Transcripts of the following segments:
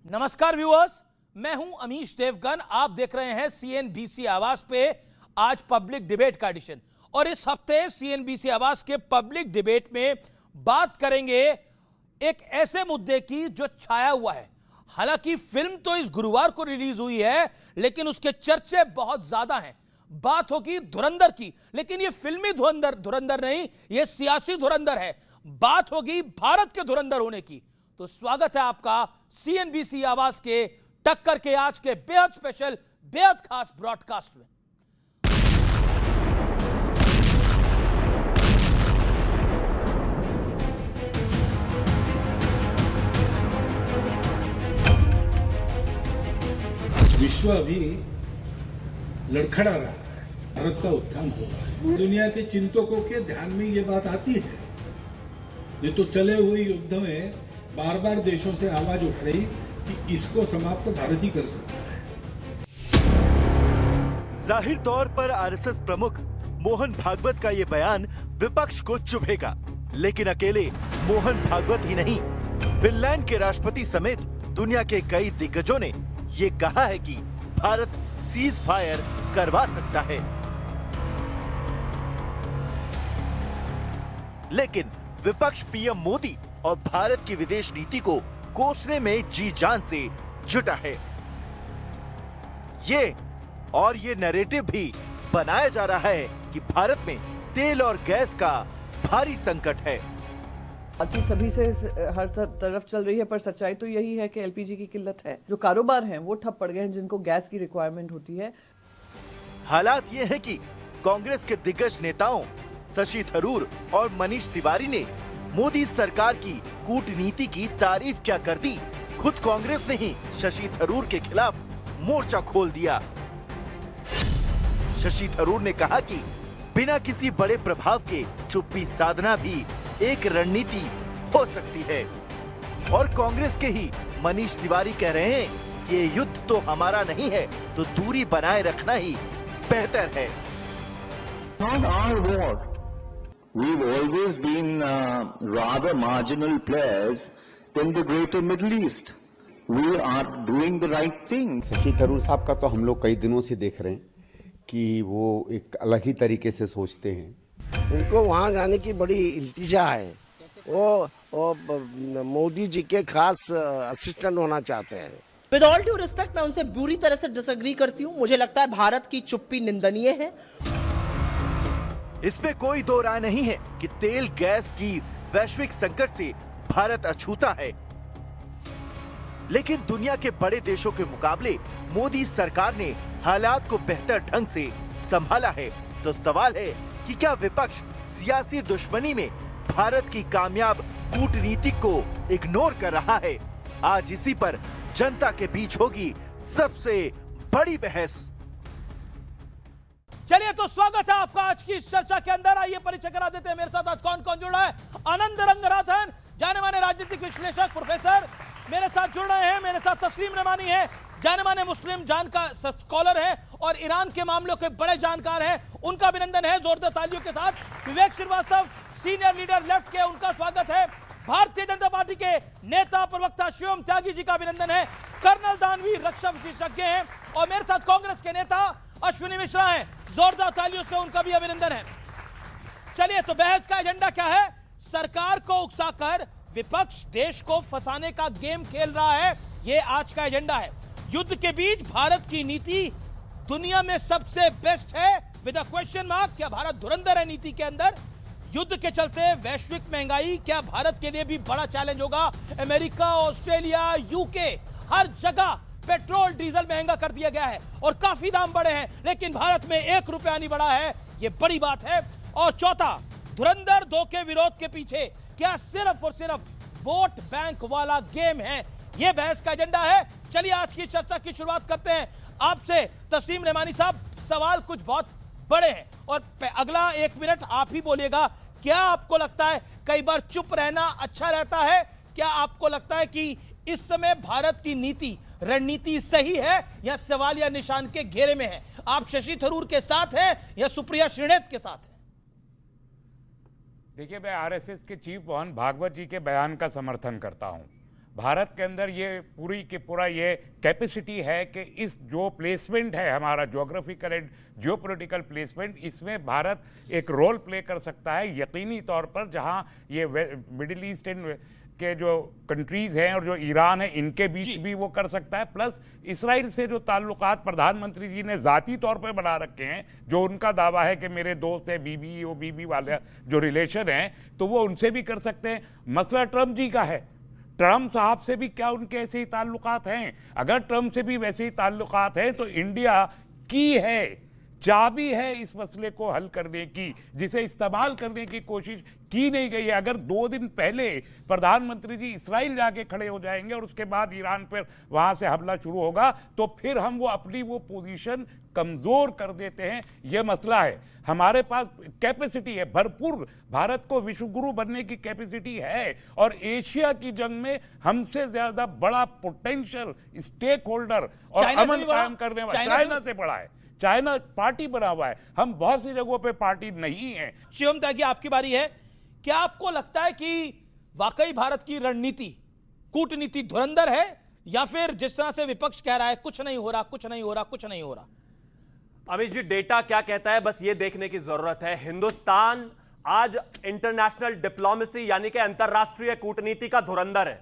नमस्कार व्यूअर्स, मैं हूं अमीश देवगन। आप देख रहे हैं सीएनबीसी आवाज पे आज पब्लिक डिबेट का एडिशन। और इस हफ्ते सीएनबीसी आवाज के पब्लिक डिबेट में बात करेंगे एक ऐसे मुद्दे की जो छाया हुआ है। हालांकि फिल्म तो इस गुरुवार को रिलीज हुई है, लेकिन उसके चर्चे बहुत ज्यादा हैं। बात होगी धुरंधर की, लेकिन ये फिल्मी धुरंधर नहीं, ये सियासी धुरंधर है। बात होगी भारत के धुरंधर होने की। तो स्वागत है आपका सीएनबीसी आवाज के टक्कर के आज के बेहद स्पेशल, बेहद खास ब्रॉडकास्ट में। विश्व अभी लड़खड़ा रहा है, भारत का उत्थान हो रहा है। दुनिया के चिंतकों के ध्यान में ये बात आती है। ये तो चले हुए युद्ध में बार बार देशों से आवाज उठ रही कि इसको समाप्त तो भारत ही कर सकता है। जाहिर तौर पर आरएसएस प्रमुख मोहन भागवत का ये बयान विपक्ष को चुभेगा, लेकिन अकेले मोहन भागवत ही नहीं, फिनलैंड के राष्ट्रपति समेत दुनिया के कई दिग्गजों ने ये कहा है कि भारत सीज फायर करवा सकता है। लेकिन विपक्ष पीएम मोदी और भारत की विदेश नीति को कोसने में जी जान से जुटा है। ये नैरेटिव भी बनाया जा रहा है कि भारत में तेल और गैस का भारी संकट है। बाकी सभी से हर तरफ चल रही है, पर सच्चाई तो यही है कि एलपीजी की किल्लत है। जो कारोबार हैं वो ठप पड़ गए हैं, जिनको गैस की रिक्वायरमेंट होती है। हालात ये है कि कांग्रेस के दिग्गज नेताओं शशि थरूर और मनीष तिवारी ने मोदी सरकार की कूटनीति की तारीफ क्या कर दी। खुद कांग्रेस ने ही शशि थरूर के खिलाफ मोर्चा खोल दिया। शशि थरूर ने कहा कि बिना किसी बड़े प्रभाव के चुप्पी साधना भी एक रणनीति हो सकती है। और कांग्रेस के ही मनीष तिवारी कह रहे हैं कि ये युद्ध तो हमारा नहीं है, तो दूरी बनाए रखना ही बेहतर है। Not our war. We've always been rather marginal players in the greater Middle East. We are doing the right thing. Shashi Tharoor साहब का तो हम लोग कई दिनों से देख रहे हैं कि वो एक अलग ही तरीके से सोचते हैं। उनको वहाँ जाने की बड़ी इल्तिजा है। वो मोदी जी के खास असिस्टेंट होना चाहते हैं। विद ऑल ड्यू रिस्पेक्ट, मैं उनसे बुरी तरह से डिसएग्री करती हूँ। मुझे लगता है भारत की चुप्पी निंदनीय है। इसमें कोई दो राय नहीं है कि तेल गैस की वैश्विक संकट से भारत अछूता है। लेकिन दुनिया के बड़े देशों के मुकाबले मोदी सरकार ने हालात को बेहतर ढंग से संभाला है। तो सवाल है कि क्या विपक्ष सियासी दुश्मनी में भारत की कामयाब कूटनीति को इग्नोर कर रहा है? आज इसी पर जनता के बीच होगी सबसे बड़ी बहस। चलिए, तो स्वागत है आपका आज की इस चर्चा के अंदर। आइए परिचय करा देते हैं मेरे साथ आज कौन कौन जुड़ रहा है। आनंद रंगनाथन, जाने माने राजनीतिक विश्लेषक प्रोफेसर, मेरे साथ जुड़ रहे हैं। मेरे साथ तस्लीम रहमानी है, जाने माने मुस्लिम स्कॉलर है और ईरान के मामलों के बड़े जानकार हैं। उनका अभिनंदन है जोरदार तालियों के साथ। विवेक श्रीवास्तव, सीनियर लीडर लेफ्ट के, उनका स्वागत है। भारतीय जनता पार्टी के नेता प्रवक्ता शिवम त्यागी जी का अभिनंदन है। कर्नल दानवीर रक्षा विशेषज्ञ हैं। और मेरे साथ कांग्रेस के नेता अश्विनी मिश्रा हैं, जोरदार तालियों से उनका भी अभिनंदन है। चलिए, तो बहस का एजेंडा क्या है? सरकार को उकसाकर विपक्ष देश को फंसाने का गेम खेल रहा है, यह आज का एजेंडा है। युद्ध के बीच भारत की नीति दुनिया में सबसे बेस्ट है विद अ क्वेश्चन मार्क। क्या भारत धुरंधर है नीति के अंदर? युद्ध के चलते वैश्विक महंगाई क्या भारत के लिए भी बड़ा चैलेंज होगा? अमेरिका, ऑस्ट्रेलिया, यूके, हर जगह पेट्रोल डीजल महंगा कर दिया गया है और काफी दाम बढ़े हैं, लेकिन भारत में 1 रुपया नहीं बढ़ा है। यह बड़ी बात है। और चौथा, धुरंधर 2 के विरोध के पीछे क्या सिर्फ और सिर्फ वोट बैंक वाला गेम है? यह बहस का एजेंडा है। चलिए, आज की चर्चा की शुरुआत करते हैं आपसे। तस्लीम रहमानी साहब, सवाल कुछ बहुत बड़े हैं और अगला 1 मिनट आप ही बोलिएगा। क्या आपको लगता है कई बार चुप रहना अच्छा रहता है? क्या आपको लगता है कि इस समय भारत की नीति, रणनीति सही है या सवाल या निशान के घेरे में है? आप शशि थरूर के साथ हैं या सुप्रिया श्रीनेत के साथ हैं? देखिए, मैं आरएसएस के चीफ मोहन भागवत जी के बयान का समर्थन करता हूं। भारत के अंदर ये पूरी के पूरा ये कैपेसिटी है कि इस जो प्लेसमेंट है हमारा ज्योग्राफिकल एंड जियोपॉलिटिकल प्लेसमेंट, इसमें भारत एक रोल प्ले कर सकता है यकीनी तौर पर। जहां ये मिडिल ईस्ट के जो कंट्रीज हैं और जो ईरान है इनके बीच भी वो कर सकता है, प्लस इसराइल से जो ताल्लुकात प्रधानमंत्री जी ने ज़ाती तौर पर बना रखे हैं, जो उनका दावा है कि मेरे दोस्त है बीबी, वो बीबी वाले जो रिलेशन हैं, तो वो उनसे भी कर सकते हैं। मसला ट्रंप जी का है, ट्रंप साहब से भी क्या उनके ऐसे ही ताल्लुकात हैं? अगर ट्रंप से भी वैसे ही ताल्लुकात हैं तो इंडिया की है, चाबी है इस मसले को हल करने की, जिसे इस्तेमाल करने की कोशिश की नहीं गई है। अगर 2 दिन पहले प्रधानमंत्री जी इसराइल जाके खड़े हो जाएंगे और उसके बाद ईरान पर वहां से हमला शुरू होगा तो फिर हम वो अपनी वो पोजीशन कमजोर कर देते हैं। यह मसला है। हमारे पास कैपेसिटी है भरपूर, भारत को विश्वगुरु बनने की कैपेसिटी है और एशिया की जंग में हमसे ज्यादा बड़ा पोटेंशियल स्टेक होल्डर और अमन कायम करने वाला चाइना से बड़ा है। चाइना पार्टी बना हुआ है, हम बहुत सी जगहों पे पार्टी नहीं है। शिवम त्यागी, आपकी बारी है। क्या आपको लगता है कि वाकई भारत की रणनीति कूटनीति धुरंधर है, या फिर जिस तरह से विपक्ष कह रहा है कुछ नहीं हो रहा, कुछ नहीं हो रहा, कुछ नहीं हो रहा? अमित जी, डेटा क्या कहता है बस ये देखने की जरूरत है। हिंदुस्तान आज इंटरनेशनल डिप्लोमेसी यानी कि अंतरराष्ट्रीय कूटनीति का धुरंधर है।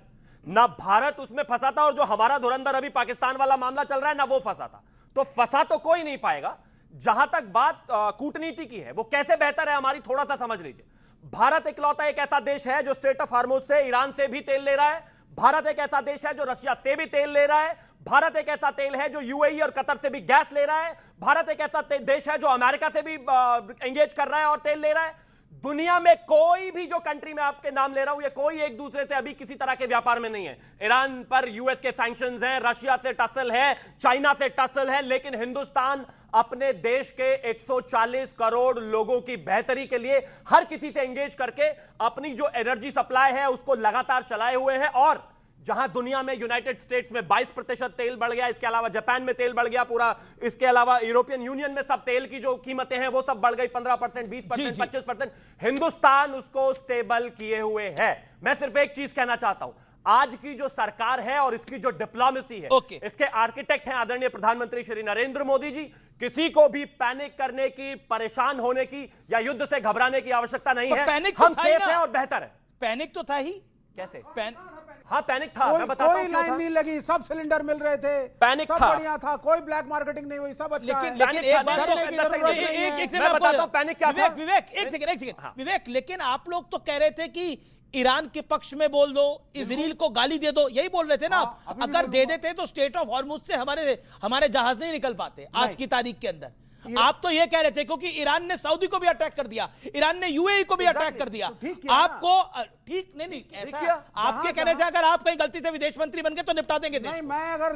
ना भारत उसमें फंसा था, और जो हमारा धुरंधर अभी पाकिस्तान वाला मामला चल रहा है ना वो फंसा था। तो फंसा तो कोई नहीं पाएगा। जहां तक बात कूटनीति की है, वो कैसे बेहतर है हमारी, थोड़ा सा समझ लीजिए। भारत इकलौता एक ऐसा देश है जो स्ट्रेट ऑफ हार्मोज से ईरान से भी तेल ले रहा है। भारत एक ऐसा देश है जो रशिया से भी तेल ले रहा है। भारत एक ऐसा तेल है जो यूएई और कतर से भी गैस ले रहा है। भारत एक ऐसा देश है जो अमेरिका से भी एंगेज कर रहा है और तेल ले रहा है। दुनिया में कोई भी जो कंट्री में आपके नाम ले रहा हूं, ये कोई एक दूसरे से अभी किसी तरह के व्यापार में नहीं है। ईरान पर यूएस के सैंक्शंस हैं, रशिया से टसल है, चाइना से टसल है, लेकिन हिंदुस्तान अपने देश के 140 करोड़ लोगों की बेहतरी के लिए हर किसी से एंगेज करके अपनी जो एनर्जी सप्लाई है उसको लगातार चलाए हुए है। और जहां दुनिया में यूनाइटेड स्टेट्स में 22% तेल बढ़ गया, इसके अलावा जापान में तेल बढ़ गया पूरा, इसके अलावा यूरोपियन यूनियन में सब तेल की जो कीमतें हैं वो सब बढ़ गई 15%, 20%, 25%। हिंदुस्तान उसको स्टेबल किए हुए है। मैं सिर्फ एक चीज कहना चाहता हूं, आज की जो सरकार है और इसकी जो डिप्लोमेसी है, इसके आर्किटेक्ट हैं आदरणीय प्रधानमंत्री श्री नरेंद्र मोदी जी। किसी को भी पैनिक करने की, परेशान होने की या युद्ध से घबराने की आवश्यकता नहीं है। हम सेफ है और बेहतर है। पैनिक तो था ही। कैसे? हाँ पैनिक था, मैं बताता हूं कोई लाइन नहीं लगी, सब सिलेंडर मिल रहे थे, पैनिक सब था, बढ़िया था, कोई ब्लैक मार्केटिंग नहीं हुई, सब अच्छा है। लेकिन एक बात तो मैं बताता हूं पैनिक क्या था। विवेक एक सेकंड विवेक, लेकिन आप लोग तो कह रहे थे कि ईरान के पक्ष में बोल दो, इजराइल को गाली दे दो, यही बोल रहे थे ना आप? अगर दे देते तो स्ट्रेट ऑफ हॉर्मुज से हमारे जहाज नहीं निकल पाते आज की तारीख के अंदर। आप तो ये कह रहे थे क्योंकि ईरान ने सऊदी को भी अटैक कर दिया, ईरान ने यूएई को भी अटैक कर दिया। आपको ठीक नहीं ऐसा आपके कहने से अगर आप कहीं गलती से विदेश मंत्री बन गए तो निपटा देंगे देश। नहीं, मैं अगर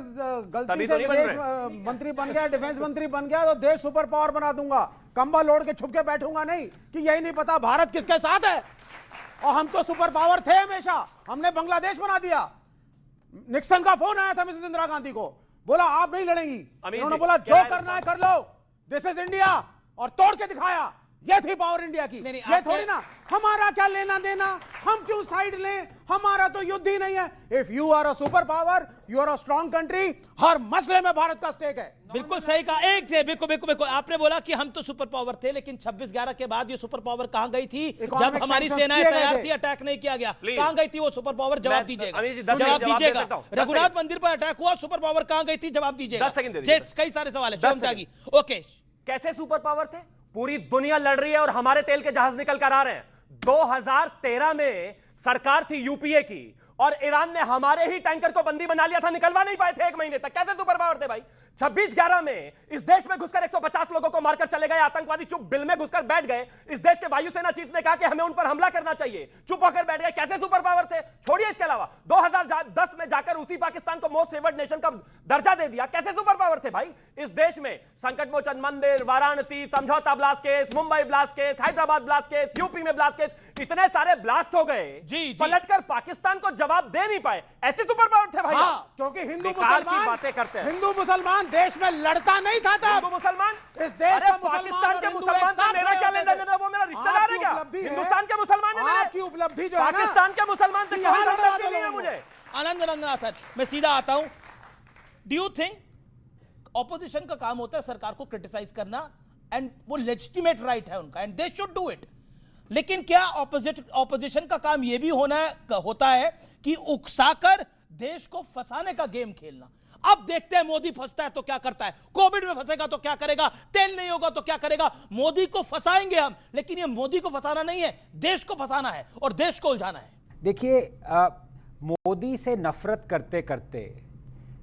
गलती से विदेश मंत्री बन गया, डिफेंस मंत्री बन गया तो देश सुपर पावर बना दूंगा। कंबल ओढ़ के छुप के बैठूंगा नहीं कि यही नहीं पता भारत किसके साथ है। और हम तो सुपर पावर थे हमेशा, हमने बांग्लादेश बना दिया। निक्सन का फोन आया था मिसेस इंदिरा गांधी को, बोला आप नहीं लड़ेंगी, उन्होंने बोला जो करना है कर लो, दिस इज इंडिया, और तोड़ के दिखाया। ये थी पावर इंडिया की। ये थोड़ी ना हमारा क्या लेना देना, हम क्यों साइड लें, हमारा तो युद्ध ही नहीं है। If you are a super power, you are a strong country, हर मसले में भारत का स्टेक है। बिल्कुल सही कहा। एक से बिल्कुल आपने बोला कि हम तो सुपर पावर थे, लेकिन 26/11 के बाद ये सुपर पावर कहां गई थी? जब हमारी सेनाएं तैयार थी, अटैक नहीं किया गया, कहां गई थी वो सुपर पावर? जवाब दीजिएगा, जवाब दीजिएगा। रघुनाथ मंदिर पर अटैक हुआ, सुपर पावर कहां गई थी? जवाब दीजिएगा। कई सारे सवाल है। ओके, कैसे सुपर पावर थे? पूरी दुनिया लड़ रही है और हमारे तेल के जहाज निकल कर आ रहे हैं। 2013 में सरकार थी यूपीए की और ईरान ने हमारे ही टैंकर को बंदी बना लिया था, निकलवा नहीं पाए थे 1 महीने तक। कैसे सुपर पावर थे भाई? 26/11 में इस देश में घुसकर 150 लोगों को मारकर चले गए आतंकवादी, चुप बिल में घुसकर बैठ गए। इस देश के वायुसेना चीफ ने कहा कि हमें उन पर हमला करना चाहिए, चुप होकर बैठ गए। कैसे सुपर पावर थे? छोड़िए इसके अलावा 2010 में जाकर उसी पाकिस्तान को मोस्ट फेवर्ड नेशन का दर्जा दे दिया। कैसे सुपर पावर थे भाई? इस देश में संकट मोचन मंदिर, वाराणसी समझौता blast case, Mumbai blast case, Hyderabad blast case, UP में ब्लास्ट केस, इतने सारे ब्लास्ट हो गए, पलटकर पाकिस्तान को जवाब दे नहीं पाए। ऐसे सुपर पावर थे भाई। क्योंकि हिंदू मुसलमान बातें करते हैं। हिंदू मुसलमान देश में लड़ता नहीं था तब। हिंदू मुसलमान इस देश का पाकिस्तान के मुसलमान से मेरा क्या लेना देना? वो मेरा रिश्तेदार है क्या? हिंदुस्तान के मुसलमान है मेरे। आपकी उपलब्धि जो पाकिस्तान के मुसलमान से कोई उपलब्धि नहीं है मुझे। आनंद रंगनाथन, मैं सीधा आता हूं। डू यू थिंक ऑपोजिशन का काम होता है सरकार को क्रिटिसाइज करना, एंड वो लेजिटिमेट राइट है उनका, and they should do it, लेकिन क्या ऑपोजिशन का काम यह भी होता है कि उकसाकर देश को फंसाने का गेम खेलना? अब देखते हैं मोदी फंसता है तो क्या करता है, कोविड में फंसेगा तो क्या करेगा, तेल नहीं होगा तो क्या करेगा। मोदी को फंसाएंगे हम, लेकिन ये मोदी को फंसाना नहीं है, देश को फंसाना है और देश को उलझाना है। देखिए, मोदी से नफरत करते करते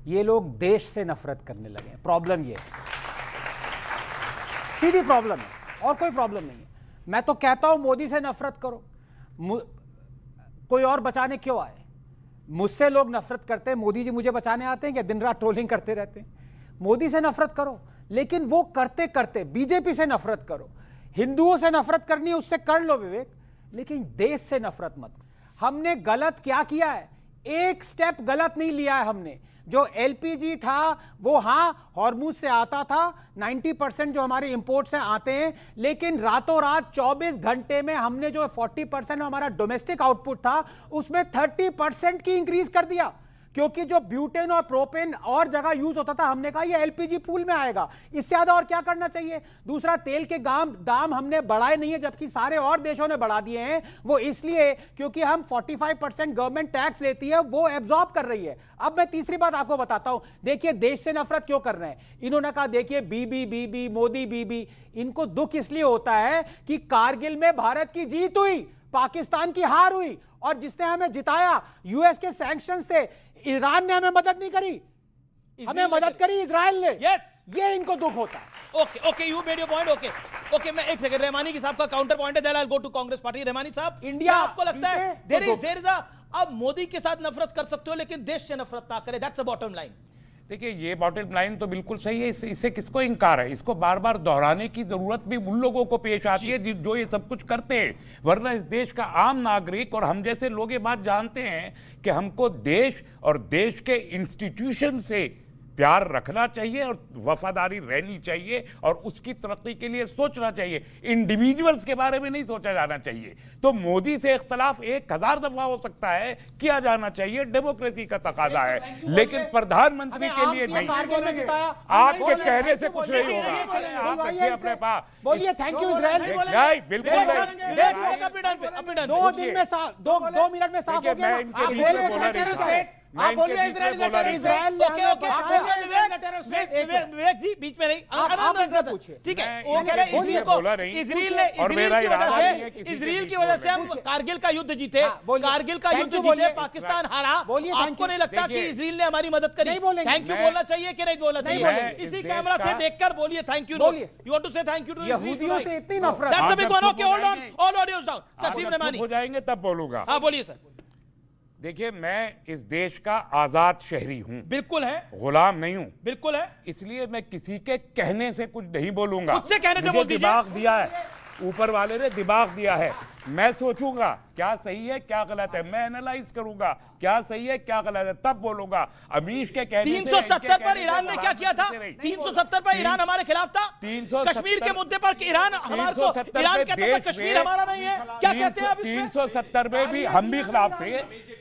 ये लोग देश से नफरत करने लगे हैं। प्रॉब्लम ये है, सीधी प्रॉब्लम है, और कोई प्रॉब्लम नहीं है। मैं तो कहता हूं मोदी से नफरत करो, कोई और बचाने क्यों आए? मुझसे लोग नफरत करते हैं, मोदी जी मुझे बचाने आते हैं क्या? दिन रात ट्रोलिंग करते रहते हैं। मोदी से नफरत करो, लेकिन वो करते करते बीजेपी से नफरत करो, हिंदुओं से नफरत करनी है उससे कर लो विवेक, लेकिन देश से नफरत मत। हमने गलत क्या किया है? एक स्टेप गलत नहीं लिया है हमने। जो एलपीजी था वो हाँ हॉर्मुज से आता था, 90% जो हमारे इंपोर्ट से आते हैं, लेकिन रातों रात 24 घंटे में हमने जो 40% हमारा डोमेस्टिक आउटपुट था उसमें 30% की इंक्रीज कर दिया, क्योंकि जो ब्यूटेन और प्रोपेन और जगह यूज होता था, हमने कहा ये एलपीजी पूल में आएगा, इससे ज्यादा और क्या करना चाहिए। दूसरा, तेल के दाम हमने बढ़ाए नहीं है, जबकि सारे और देशों ने बढ़ा दिए हैं। वो इसलिए क्योंकि हम 45% गवर्नमेंट टैक्स लेती है, वो एब्जॉर्ब कर रही है। अब मैं तीसरी बात आपको बताता हूं। देखिए, देश से नफरत क्यों कर रहे हैं? इन्होंने कहा देखिए बीबी मोदी बीबी। इनको दुख इसलिए होता है कि कारगिल में भारत की जीत हुई, पाकिस्तान की हार हुई, और जिसने हमें जिताया यूएस के सैंक्शंस थे। ईरान ने हमें मदद नहीं करी, हमें मदद करी इजराइल ने। यस, ये इनको दुख होता है। Okay, you made your point. Okay, मैं एक सेकंड, रहमानी की साहब का काउंटर पॉइंट है, then I will go to Congress party. Rahmani sahab, India आपको लगता है देयर इज अब मोदी के साथ नफरत कर सकते हो लेकिन देश से नफरत ना करें, दैट्स द बॉटम लाइन? देखिए, ये बॉटम लाइन तो बिल्कुल सही है, इससे किसको इनकार है? इसको बार बार दोहराने की जरूरत भी उन लोगों को पेश आती है जो ये सब कुछ करते हैं, वरना इस देश का आम नागरिक और हम जैसे लोग ये बात जानते हैं कि हमको देश और देश के इंस्टीट्यूशन से प्यार रखना चाहिए और वफादारी रहनी चाहिए और उसकी तरक्की के लिए सोचना चाहिए, इंडिविजुअल्स के बारे में नहीं सोचा जाना चाहिए। तो मोदी से इख्तलाफ 1000 दफा हो सकता है, किया जाना चाहिए, डेमोक्रेसी का तकाजा है, लेकिन प्रधानमंत्री के लिए नहीं। आपके कहने से कुछ नहीं होगा, आप रखिए अपने पास। बोलिए थैंक यू इजराइल। नहीं, बिल्कुल नहीं। 2 दिन में 2 मिनट में साफ हो गया। आप बोलिए इजराइल विवेक जी बीच में नहीं, ठीक है। वो कह रहे इजराइल की वजह से हम कारगिल का युद्ध जीते, कारगिल का युद्ध जीते, पाकिस्तान हारा। आपको नहीं लगता कि इजराइल ने हमारी मदद करी? थैंक यू बोलना चाहिए कि नहीं बोलना चाहिए? इसी कैमरा से देखकर बोलिए thank you. You want to say thank you to यहूदियों से इतनी नफरत। That's a big one. Okay, hold on, all audios down. Taslim Rahmani हो जाएंगे तब बोलूंगा। हाँ बोलिए सर। देखिए, मैं इस देश का आजाद शहरी हूं, बिल्कुल है, गुलाम नहीं हूं, बिल्कुल है, इसलिए मैं किसी के कहने से कुछ नहीं बोलूंगा। खुद से कहने से बोल दीजिए। दिमाग दिया है, ऊपर वाले ने दिमाग दिया है, मैं सोचूंगा क्या सही है क्या गलत है, मैं एनालाइज करूंगा क्या सही है क्या गलत है, तब बोलूंगा। अमीश के कहने 370 पर ईरान ने क्या किया था? 370 पर ईरान हमारे खिलाफ था। 370 कश्मीर के मुद्दे पर ईरान हमारे को, ईरान कहता था कश्मीर हमारा नहीं है। क्या कहते हैं आप इसमें? 370 में भी हम भी खिलाफ थे,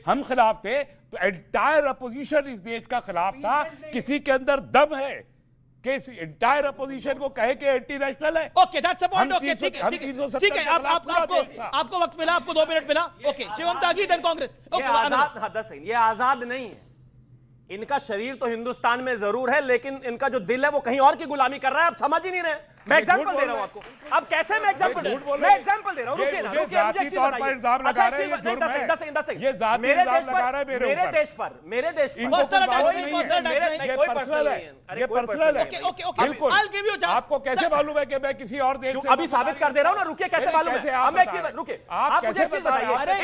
हम खिलाफ थे। एंटायर अपोजिशन इस देश का खिलाफ था। किसी के अंदर दम है कि एंटायर अपोजिशन को कहे कि एंटी नेशनल है? Okay, that's a point. Okay, ठीक है, ठीक है। आपको वक्त मिला, आपको 2 मिनट मिला। ओके, शिवम त्यागी देन कांग्रेस। ओके, ये आजाद नहीं है। इनका शरीर तो हिंदुस्तान में जरूर है, लेकिन इनका जो दिल है वो कहीं और की गुलामी कर रहा है। आप समझ ही नहीं रहे। मैं एग्जांपल दे रहा हूं आपको। अब कैसे मैं एग्जांपल दे रहा हूं? मैं एग्जांपल दे रहा हूं। रुकिए ना, रुकिए, मुझे एक चीज बताइए। अच्छा, मेरे देश पर मेरे देश पर आपको कैसे मालूम है कि मैं किसी और देश से? अभी साबित कर दे रहा हूं ना। रुकिए, कैसे मालूम है? अब एक चीज, रुकिए, आप मुझे एक चीज बताइए। अरे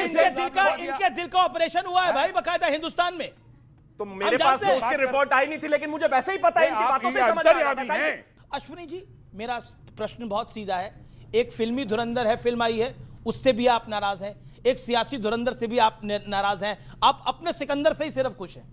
इनके दिल का ऑपरेशन हुआ है भाई बकायदा हिंदुस्तान में। तो मेरे पास तो उसकी रिपोर्ट आई नहीं थी, लेकिन मुझे वैसे ही पता है, इनकी बातों से समझ आ रहा है। अश्विनी जी, मेरा प्रश्न बहुत सीधा है। एक फिल्मी धुरंधर है, फिल्म आई है, उससे भी आप नाराज हैं। एक सियासी धुरंधर से भी आप नाराज हैं। आप अपने सिकंदर से ही सिर्फ खुश हैं।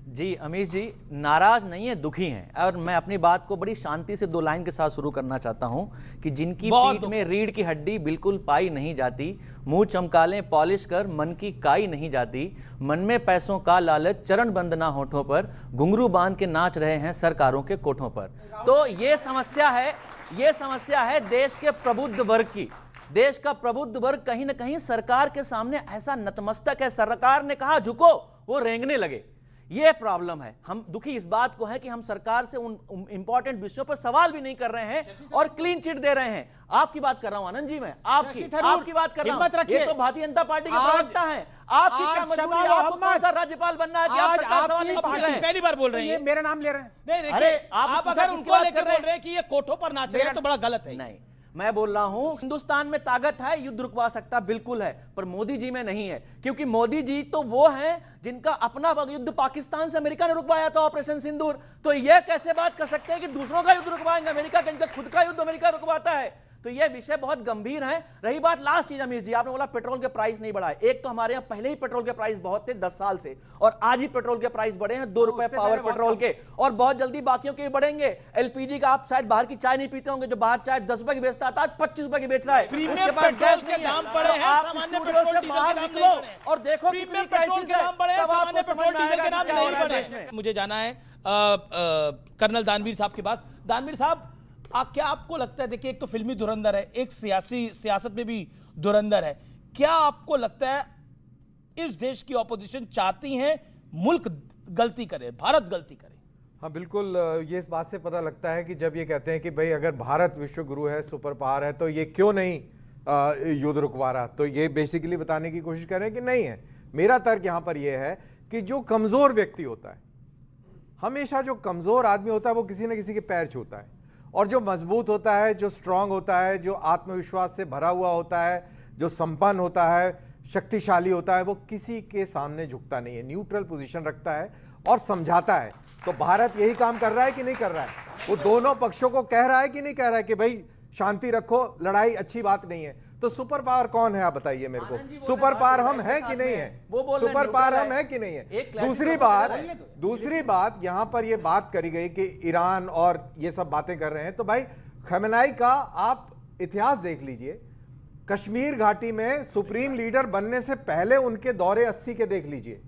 जी अमीश जी, नाराज नहीं है, दुखी हैं। और मैं अपनी बात को बड़ी शांति से 2 लाइन के साथ शुरू करना चाहता हूं कि जिनकी पीठ में रीढ़ की हड्डी बिल्कुल पाई नहीं जाती, मुंह चमका लें पॉलिश कर मन की काई नहीं जाती, मन में पैसों का लालच चरण बंदना होठों पर, घुंघरू बांध के नाच रहे हैं सरकारों के कोठों पर। तो ये समस्या है देश के प्रबुद्ध वर्ग की। देश का प्रबुद्ध वर्ग कहीं ना कहीं सरकार के सामने ऐसा नतमस्तक है, सरकार ने कहा झुको, वो रेंगने लगे। ये प्रॉब्लम है। हम दुखी इस बात को है कि हम सरकार से उन इंपॉर्टेंट विषयों पर सवाल भी नहीं कर रहे हैं और क्लीन चिट दे रहे हैं। आपकी बात कर रहा हूं आनंद जी, मैं आपकी बात कर रहा हूं। ये तो भारतीय जनता पार्टी के प्रवक्ता हैं, आपकी क्या मजबूरी है? आपको कौन सा राज्यपाल बनना है कि आप सरकार सवाल नहीं पूछ रहे हैं? पहली बार बोल रहे हैं, मेरा नाम ले रहे हैं। नहीं देखिए, आप अगर उनको लेकर बोल रहे हैं कि ये कोठों पर नाच रहे हैं तो बड़ा गलत है। नहीं, मैं बोल रहा हूं हिंदुस्तान में ताकत है, युद्ध रुकवा सकता बिल्कुल है, पर मोदी जी में नहीं है। क्योंकि मोदी जी तो वो हैं जिनका अपना युद्ध पाकिस्तान से अमेरिका ने रुकवाया था, ऑपरेशन सिंदूर। तो ये कैसे बात कर सकते हैं कि दूसरों का युद्ध रुकवाएंगे अमेरिका का, इनका खुद का युद्ध अमेरिका रुकवाता है? तो ये विषय बहुत गंभीर है। रही बात लास्ट चीज अमीर जी, आपने बोला पेट्रोल के प्राइस नहीं बढ़ाए। एक तो हमारे यहाँ पहले ही पेट्रोल के प्राइस बहुत थे 10 साल से, और आज ही पेट्रोल के प्राइस बढ़े हैं 2 रुपए पावर पेट्रोल के, और बहुत जल्दी बाकियों के बढ़ेंगे। एलपीजी का आप शायद बाहर की चाय नहीं पीते होंगे, जो बाहर चाय 10 रुपए की बेचता था आज 25 रुपए की बेच रहा है। उसके पास गैस के दाम बढ़े हैं, सामान्य पेट्रोल से बाहर निकलो और देखो कितनी क्राइसिस है, तब आपको समझ में आएगा कि क्या हो रहा है देश में। मुझे जाना है कर्नल दानवीर साहब के पास। दानवीर साहब, क्या आपको लगता है, देखिए एक तो फिल्मी धुरंधर है, एक सियासत में भी धुरंधर है, क्या आपको लगता है इस देश की ऑपोजिशन चाहती है मुल्क गलती करे, भारत गलती करे? हाँ बिल्कुल, ये इस बात से पता लगता है कि जब ये कहते हैं कि भाई अगर भारत विश्व गुरु है, सुपर पावर है, तो ये क्यों नहीं युद्ध रुकवा रहा, तो ये बेसिकली बताने की कोशिश कर रहे हैं कि नहीं है। मेरा तर्क यहाँ पर यह है कि जो कमजोर व्यक्ति होता है, हमेशा जो कमजोर आदमी होता है वो किसी न किसी के पैर छूता है, और जो मजबूत होता है, जो स्ट्रांग होता है, जो आत्मविश्वास से भरा हुआ होता है, जो संपन्न होता है, शक्तिशाली होता है, वो किसी के सामने झुकता नहीं है, न्यूट्रल पोजीशन रखता है और समझाता है। तो भारत यही काम कर रहा है कि नहीं कर रहा है? वो दोनों पक्षों को कह रहा है कि नहीं कह रहा है कि भाई शांति रखो, लड़ाई अच्छी बात नहीं है? तो सुपर पावर कौन है आप बताइए मेरे को? सुपर पावर हम हैं कि नहीं है? सुपर पावर हम है कि नहीं है? दूसरी बात यहां पर ये बात करी गई कि ईरान और ये सब बातें कर रहे हैं, तो भाई खमेनाई का आप इतिहास देख लीजिए। कश्मीर घाटी में सुप्रीम लीडर बनने से पहले उनके दौरे 80 के देख लीजिए,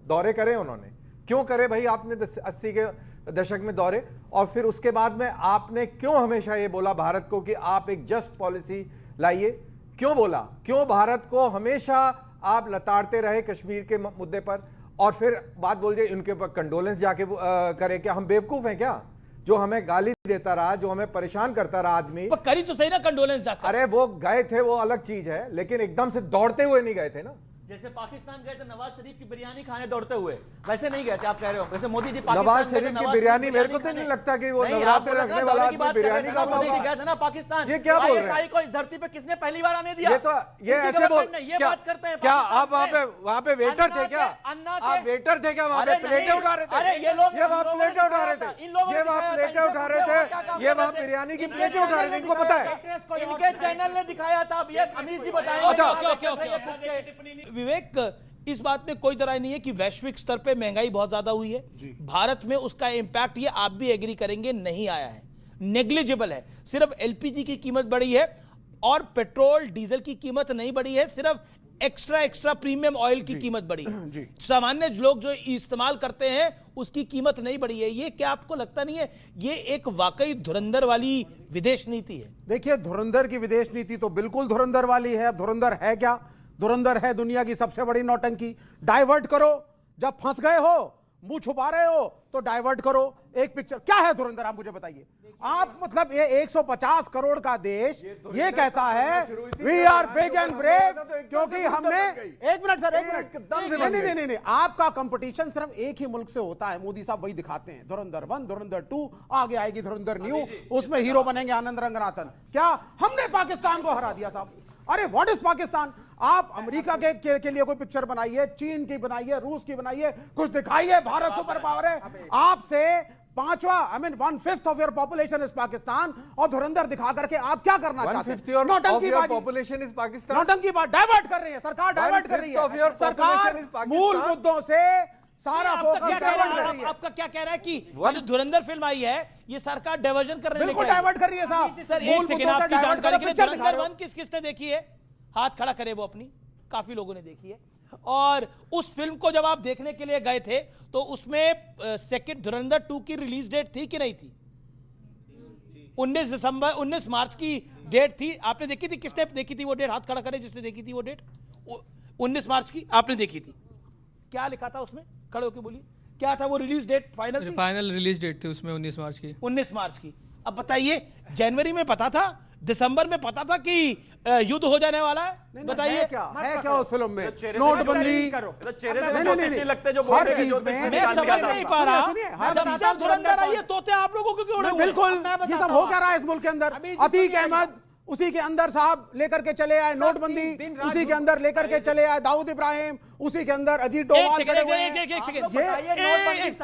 दौरे करे उन्होंने। क्यों करे भाई आपने 80 के दशक में दौरे? और फिर उसके बाद में आपने क्यों हमेशा ये बोला भारत को कि आप एक जस्ट पॉलिसी लाइए? क्यों बोला? क्यों भारत को हमेशा आप लताड़ते रहे कश्मीर के मुद्दे पर, और फिर बात बोल दिए उनके ऊपर कंडोलेंस जाके करे? क्या हम बेवकूफ हैं क्या? जो हमें गाली देता रहा, जो हमें परेशान करता रहा आदमी, करी तो सही ना कंडोलेंस जाकर। अरे वो गए थे, वो अलग चीज है, लेकिन एकदम से दौड़ते हुए नहीं गए थे ना। जैसे पाकिस्तान गए थे नवाज शरीफ की बिरयानी खाने दौड़ते हुए, वैसे नहीं गए थे आप कह रहे हो। वैसे मोदी जी नवाज शरीफ की बिरयानी, मेरे को तो नहीं लगता कि वो नवरात्रे रखने वाला आदमी बिरयानी खाता होगा। मोदी जी गए थे ना पाकिस्तान। ये क्या बोल रहे हैं? को इस धरती पे किसने पहली बार आने दिया? ये तो ये ऐसे बोल, ये बात करते हैं क्या आप वहाँ पे वेटर थे क्या? आप वेटर थे क्या? वहाँ पे प्लेटें उठा रहे थे? अरे ये लोग वहाँ प्लेटें उठा रहे थे, ये वहाँ प्लेटें उठा रहे थे, ये वहाँ बिरयानी की प्लेटें उठा रहे थे, इनको पता है? इनके चैनल ने दिखाया था। ये अमीर जी बताएंगे। विवेक, इस बात में कोई दरार नहीं है कि वैश्विक स्तर पे महंगाई बहुत ज्यादा हुई है, भारत में उसका इंपैक्ट, ये आप भी एग्री करेंगे, नहीं आया है, नेग्लिजिबल है। सिर्फ एलपीजी की कीमत बढ़ी है और पेट्रोल डीजल की कीमत नहीं बढ़ी है, सिर्फ एक्स्ट्रा प्रीमियम ऑयल की कीमत बढ़ी है। सामान्य लोग जो इस्तेमाल करते हैं उसकी कीमत नहीं बढ़ी है। ये क्या आपको लगता नहीं है ये एक वाकई धुरंधर वाली विदेश नीति है? देखिए, धुरंधर की विदेश नीति तो बिल्कुल धुरंधर वाली है। धुरंधर है क्या? धुरंधर है दुनिया की सबसे बड़ी नौटंकी। डाइवर्ट करो, जब फंस गए हो, मुंह छुपा रहे हो, तो डाइवर्ट करो। एक पिक्चर क्या है धुरंधर, आप मुझे बताइए। आप मतलब ये 150 करोड़ का देश ये कहता है we are big and brave, क्योंकि हमने, एक मिनट सर, एक मिनट, नहीं, आपका कंपटीशन सिर्फ एक ही मुल्क से होता है। मोदी साहब वही दिखाते हैं, धुरंधर 1, धुरंधर 2, आगे आएगी धुरंधर न्यू, उसमें हीरो बनेंगे आनंद रंगनाथन। क्या हमने पाकिस्तान को हरा दिया साहब? अरे व्हाट इज पाकिस्तान? आप अमेरिका के लिए कोई पिक्चर बनाइए, चीन की बनाइए, रूस की बनाइए, कुछ दिखाइए, भारत सुपर पावर है। आपसे 1/5 of your population is Pakistan, और धुरंधर दिखा करके आप क्या करना चाहते हैं? नौटंकीबाजी, पॉपुलेशन इज पाकिस्तान, नौटंकीबाजी, डाइवर्ट कर रही है सरकार, डाइवर्ट कर रही है सरकार मूल मुद्दों से। सारा आपका फोकस क्या कह रहा डाइवर्ट कर है? रही है। आपका क्या कह रहा है कि ये जो धुरंधर फिल्म आई है ये सरकार डाइवर्जन करने बिल्कुल डाइवर्ट कर रही है साहब। सर मूल एक सेकंड मुद्दों से आपकी डाइवर्ट जानकारी के लिए करो, पिक्चर दिखा धुरंधर रहे हो। 1 किस किसने देखी है? हाथ खड़ा करे वो अपनी, काफी लोगों ने देखी है। और उस फिल्म को जब आप देखने के लिए गए थे तो उसमें सेकंड धुरंधर 2 की रिलीज डेट थी कि नहीं थी? 19 मार्च की डेट थी। आपने देखी थी? किसने देखी थी वो डेट? हाथ खड़ा करे जिसने देखी थी वो डेट। 19 मार्च की आपने देखी थी। क्या लिखा था उसमें? खड़े होकर बोलिए, क्या था वो रिलीज डेट? फाइनल थी? फाइनल रिलीज डेट थी उसमें 19 मार्च की। 19 मार्च की। अब बताइए, जनवरी में पता था, दिसंबर में पता था कि युद्ध हो जाने वाला है? बताइए है क्या उस फिल्म में? चेहरे से नोटबंदी चेहरे से जो पिछले लगते जो बोल हर रहे हैं, चीज जो में पिछले मैं समझ निकाल नहीं दिया। पा रहा। सुनिए, जब से धुरंधर आई है तोते आप लोगों को क्यों उड़े हुए हैं? बिल्कुल ये सब हो क्या रहा है इस मुल्क के अंदर? अतीक अहमद उसी के अंदर साहब लेकर के चले आए, नोटबंदी उसी के अंदर लेकर के चले आए, दाऊद इब्राहिम उसी के अंदर, अजीत डोभाल खड़े हुए हैं। एक सेकंड, ये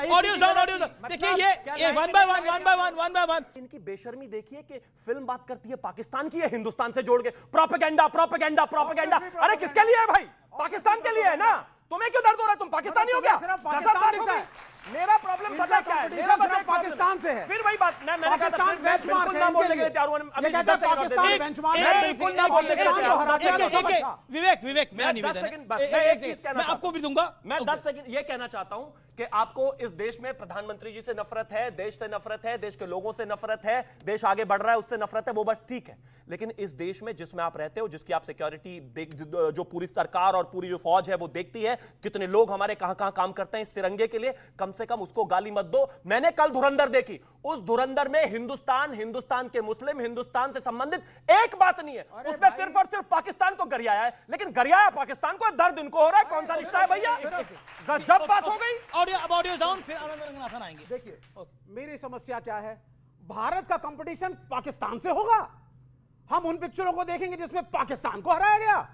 ऑडियो साउंड देखिए, ये वन बाय वन। इनकी बेशर्मी देखिए कि फिल्म बात करती है पाकिस्तान की है, हिंदुस्तान से जोड़ के प्रोपेगेंडा प्रोपेगेंडा प्रोपेगेंडा। अरे किसके लिए है भाई? पाकिस्तान के लिए है ना। तुम्हें क्यों दर्द हो रहा है? तुम पाकिस्तानी हो क्या? सिर्फ पाकिस्तान दिखता है। मेरा प्रॉब्लम पता क्या है? मेरा सिर्फ पाकिस्तान से है। फिर वही बात मैंने कहा था, पाकिस्तान मैं बिल्कुल बेंचमार्क ना है बोलने इनके के लिए लिए। तैयार हूं। ये कहता है पाकिस्तान बेंचमार्क है, बिल्कुल ना बोलने के लिए पाकिस्तान को हरा दिया तो सब अच्छा। विवेक मेरा निवेदन है, मैं एक चीज कहना मैं आपको भी दूंगा। मैं 10 सेकंड ये कहना चाहता हूं कि आपको इस देश में प्रधानमंत्री जी से नफरत है, देश से नफरत है, देश के लोगों से नफरत है, देश आगे बढ़ रहा है उससे नफरत है, वो बस ठीक है। लेकिन इस देश में जिसमें आप रहते हो, जिसकी आप सिक्योरिटी जो पूरी सरकार और पूरी जो फौज है वो देखती है, कितने लोग हमारे कहां कहां काम करते हैं इस तिरंगे के लिए, कम से कम उसको गाली मत दो। मैंने कल धुरंधर देखी, उस धुरंधर में हिंदुस्तान के मुस्लिम, हिंदुस्तान से संबंधित एक बात नहीं है। उसमें सिर्फ और सिर्फ पाकिस्तान को गरियाया है, लेकिन गरियाया पाकिस्तान को, दर्द इनको हो रहा है। कौन सा रिश्ता है भैया? गजब बात हो गई। ऑडियो डाउन, फिर आनंद रंगनाथन आएंगे। देखिए मेरी समस्या क्या है, भारत का कंपटीशन पाकिस्तान से होगा। हम उन पिक्चरों को देखेंगे जिसमें पाकिस्तान को हराया गया।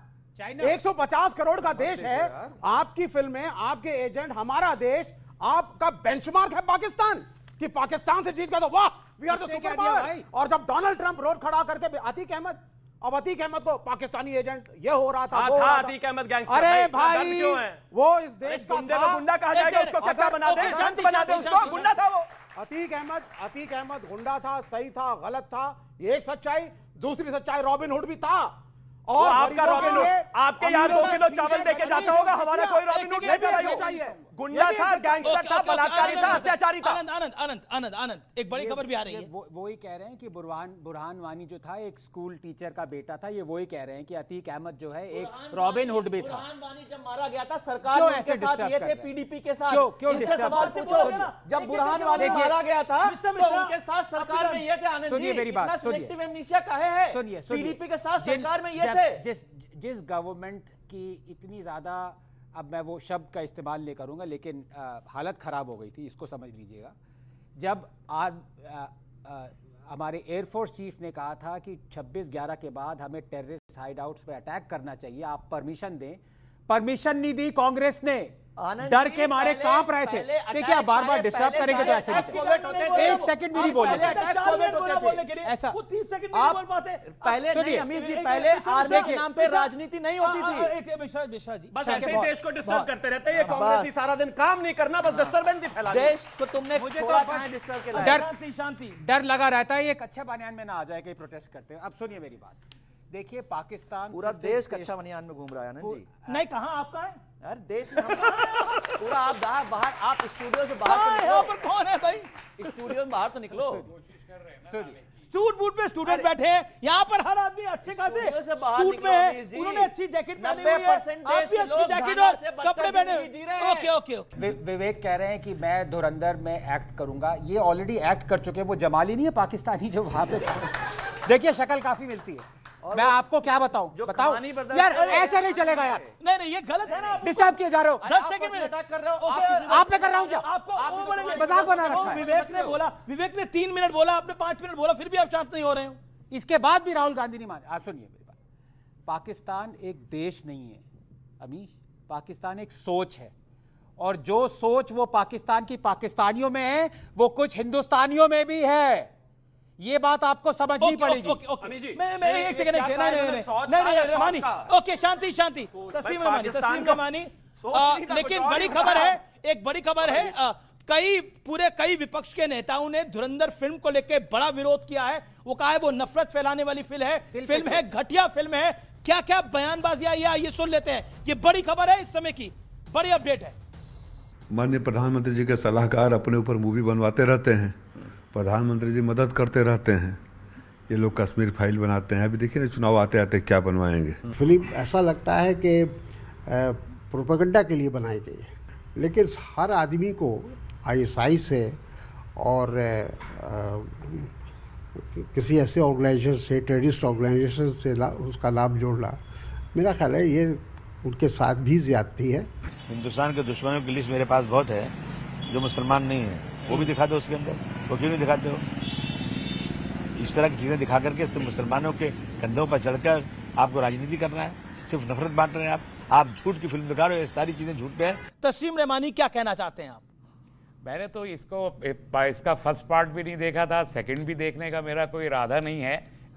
150 करोड़ का देश है, आपकी फिल्में, आपके एजेंट, हमारा देश, आपका बेंचमार्क है पाकिस्तान, कि पाकिस्तान से जीत गया तो वाह we are the super power. और जब डोनाल्ड ट्रंप रोड खड़ा करके अतीक अहमद, अब अतीक अहमद को पाकिस्तानी एजेंट ये हो रहा था, वो हो रहा था। अतीक अहमद गैंगस्टर। अरे भाई वो इस देश का गुंडे को गुंडा कहा जाएगा, उसको क्या बना दे? शांत बना दे उसको, गुंडा था वो। अतीक अहमद गुंडा था, सही था, गलत था, ये एक सच्चाई। दूसरी सच्चाई रॉबिन हुड भी था। और आपका रॉबिन हुड, आपके यहाँ 2 किलो चावल देके जाता होगा, हमारा कोई रॉबिन हुड नहीं था। गुंडा था, गैंगस्टर था, बलात्कारी था, अत्याचारी था। आनंद एक बड़ी खबर भी आ रही है। वो ही कह रहे हैं कि बुरहान वानी जो था एक स्कूल टीचर का बेटा था। ये वही कह रहे हैं कि अतीक अहमद जो है एक रॉबिन हुड भी था। बुरहान वानी जब मारा गया था, सरकार ने उनके साथ ये थे, पीडीपी के साथ। इनसे सवाल पूछोगे ना, जब बुरहान वानी मारा गया था तो उनके साथ सरकार में ये थे। आनंद जी, सुनिए मेरी बात, इतना सिलेक्टिव एमनीशिया काहे है? सुनिए पीडीपी के साथ सरकार में ये थे। जिस गवर्नमेंट की इतनी ज्यादा, अब मैं वो शब्द का इस्तेमाल नहीं करूंगा, लेकिन हालत खराब हो गई थी, इसको समझ लीजिएगा। जब हमारे एयरफोर्स चीफ ने कहा था कि 26/11 के बाद हमें टेररिस्ट हाइड आउट्स पे अटैक करना चाहिए, आप परमिशन दें, परमिशन नहीं दी कांग्रेस ने। डर के मारे कांप रहे थे। देखिए आप बार बार डिस्टर्ब करेंगे तो ऐसे नहीं। एक सेकंड भी नहीं बोले ऐसा। आप पहले नहीं अमीर जी, पहले आर्मी के नाम पे राजनीति नहीं होती थी। मिश्रा जी बस ऐसे ही देश को डिस्टर्ब करते रहते हैं ये कांग्रेस ही, सारा दिन काम नहीं करना, बस डिस्टर्बेंस ही फैलाना। देश को तुमने थोड़ा कहां डिस्टर्ब किया? शांति डर लगा रहता है, ये कच्चे बनियान में ना आ जाए, कहीं प्रोटेस्ट करते हैं। अब सुनिए मेरी बात, देखिए पाकिस्तान पूरा देश कच्चा बनियान में घूम रहा है आनंद जी। नहीं, कहां आपका है? यार देश में पूरा आप बाहर, आप स्टूडियो से बाहर तो यहाँ पर कौन है भाई? स्टूडियो में बाहर तो निकलो। सूट बूट पे स्टूडेंट बैठे हैं, यहाँ पर हर आदमी अच्छे खासे सूट में है, उन्होंने अच्छी जैकेट पहनी हुई है, आप भी अच्छी जैकेट और कपड़े पहने। ओके विवेक कह रहे हैं कि मैं धुरंधर में एक्ट करूंगा, ये ऑलरेडी एक्ट कर चुके हैं। वो जमाली नहीं है पाकिस्तानी जो वहां पे देखिए शक्ल काफी मिलती है। मैं आपको क्या बताऊं, बताओ यार, ऐसे नहीं चलेगा यार। नहीं ये गलत है ना, डिस्टर्ब किए जा रहे हो। 10 सेकंड में अटैक कर रहे हो आप पे कर रहा हूं क्या? आपको मजाक बना रखा है। विवेक ने 3 मिनट बोला, आपने 5 मिनट बोला, फिर भी आप शांत नहीं हो रहे हो। इसके बाद भी राहुल गांधी नहीं माने। आप सुनिए मेरी बात, पाकिस्तान एक देश नहीं है अमीश, पाकिस्तान एक सोच है, और जो सोच वो पाकिस्तान की पाकिस्तानियों में है वो कुछ हिंदुस्तानियों में भी है। ये बात आपको समझनी पड़ेगी। मैं एक सेकंड, नहीं, ओके शांति, तस्लीम रहमानी लेकिन बड़ी खबर है, एक बड़ी खबर है, कई विपक्ष के नेताओं ने धुरंधर फिल्म को लेकर बड़ा विरोध किया है। वो कहा है वो नफरत फैलाने वाली फिल्म है, घटिया फिल्म है। क्या क्या बयानबाजी आई है, ये सुन लेते हैं। ये बड़ी खबर है, इस समय की बड़ी अपडेट है। माननीय प्रधानमंत्री जी के सलाहकार अपने ऊपर मूवी बनवाते रहते हैं, प्रधानमंत्री जी मदद करते रहते हैं। ये लोग कश्मीर फाइल बनाते हैं। अभी देखिए ना, चुनाव आते आते क्या बनवाएंगे। फिल्म ऐसा लगता है कि प्रोपेगेंडा के लिए बनाई गई है, लेकिन हर आदमी को आईएसआई से और किसी ऐसे ऑर्गेनाइजेशन से, टेररिस्ट ऑर्गेनाइजेशन से उसका लाभ जोड़ना, मेरा ख्याल है ये उनके साथ भी ज्यादती है। हिंदुस्तान के दुश्मनों की लिस्ट मेरे पास बहुत है, जो मुसलमान नहीं है, वो भी दिखा दो उसके अंदर। वो क्यों नहीं दिखाते हो? इस तरह की चीजें दिखा करके सिर्फ मुसलमानों के कंधों पर चढ़कर आपको राजनीति करना है, सिर्फ नफरत बांट रहे हैं आप झूठ की फिल्म दिखा रहे हो। ये सारी चीजें झूठ पे है। तस्लीम रहमानी, क्या कहना चाहते हैं आप? मैंने तो इसका फर्स्ट पार्ट भी नहीं देखा था, सेकंड भी देखने का मेरा कोई इरादा नहीं है।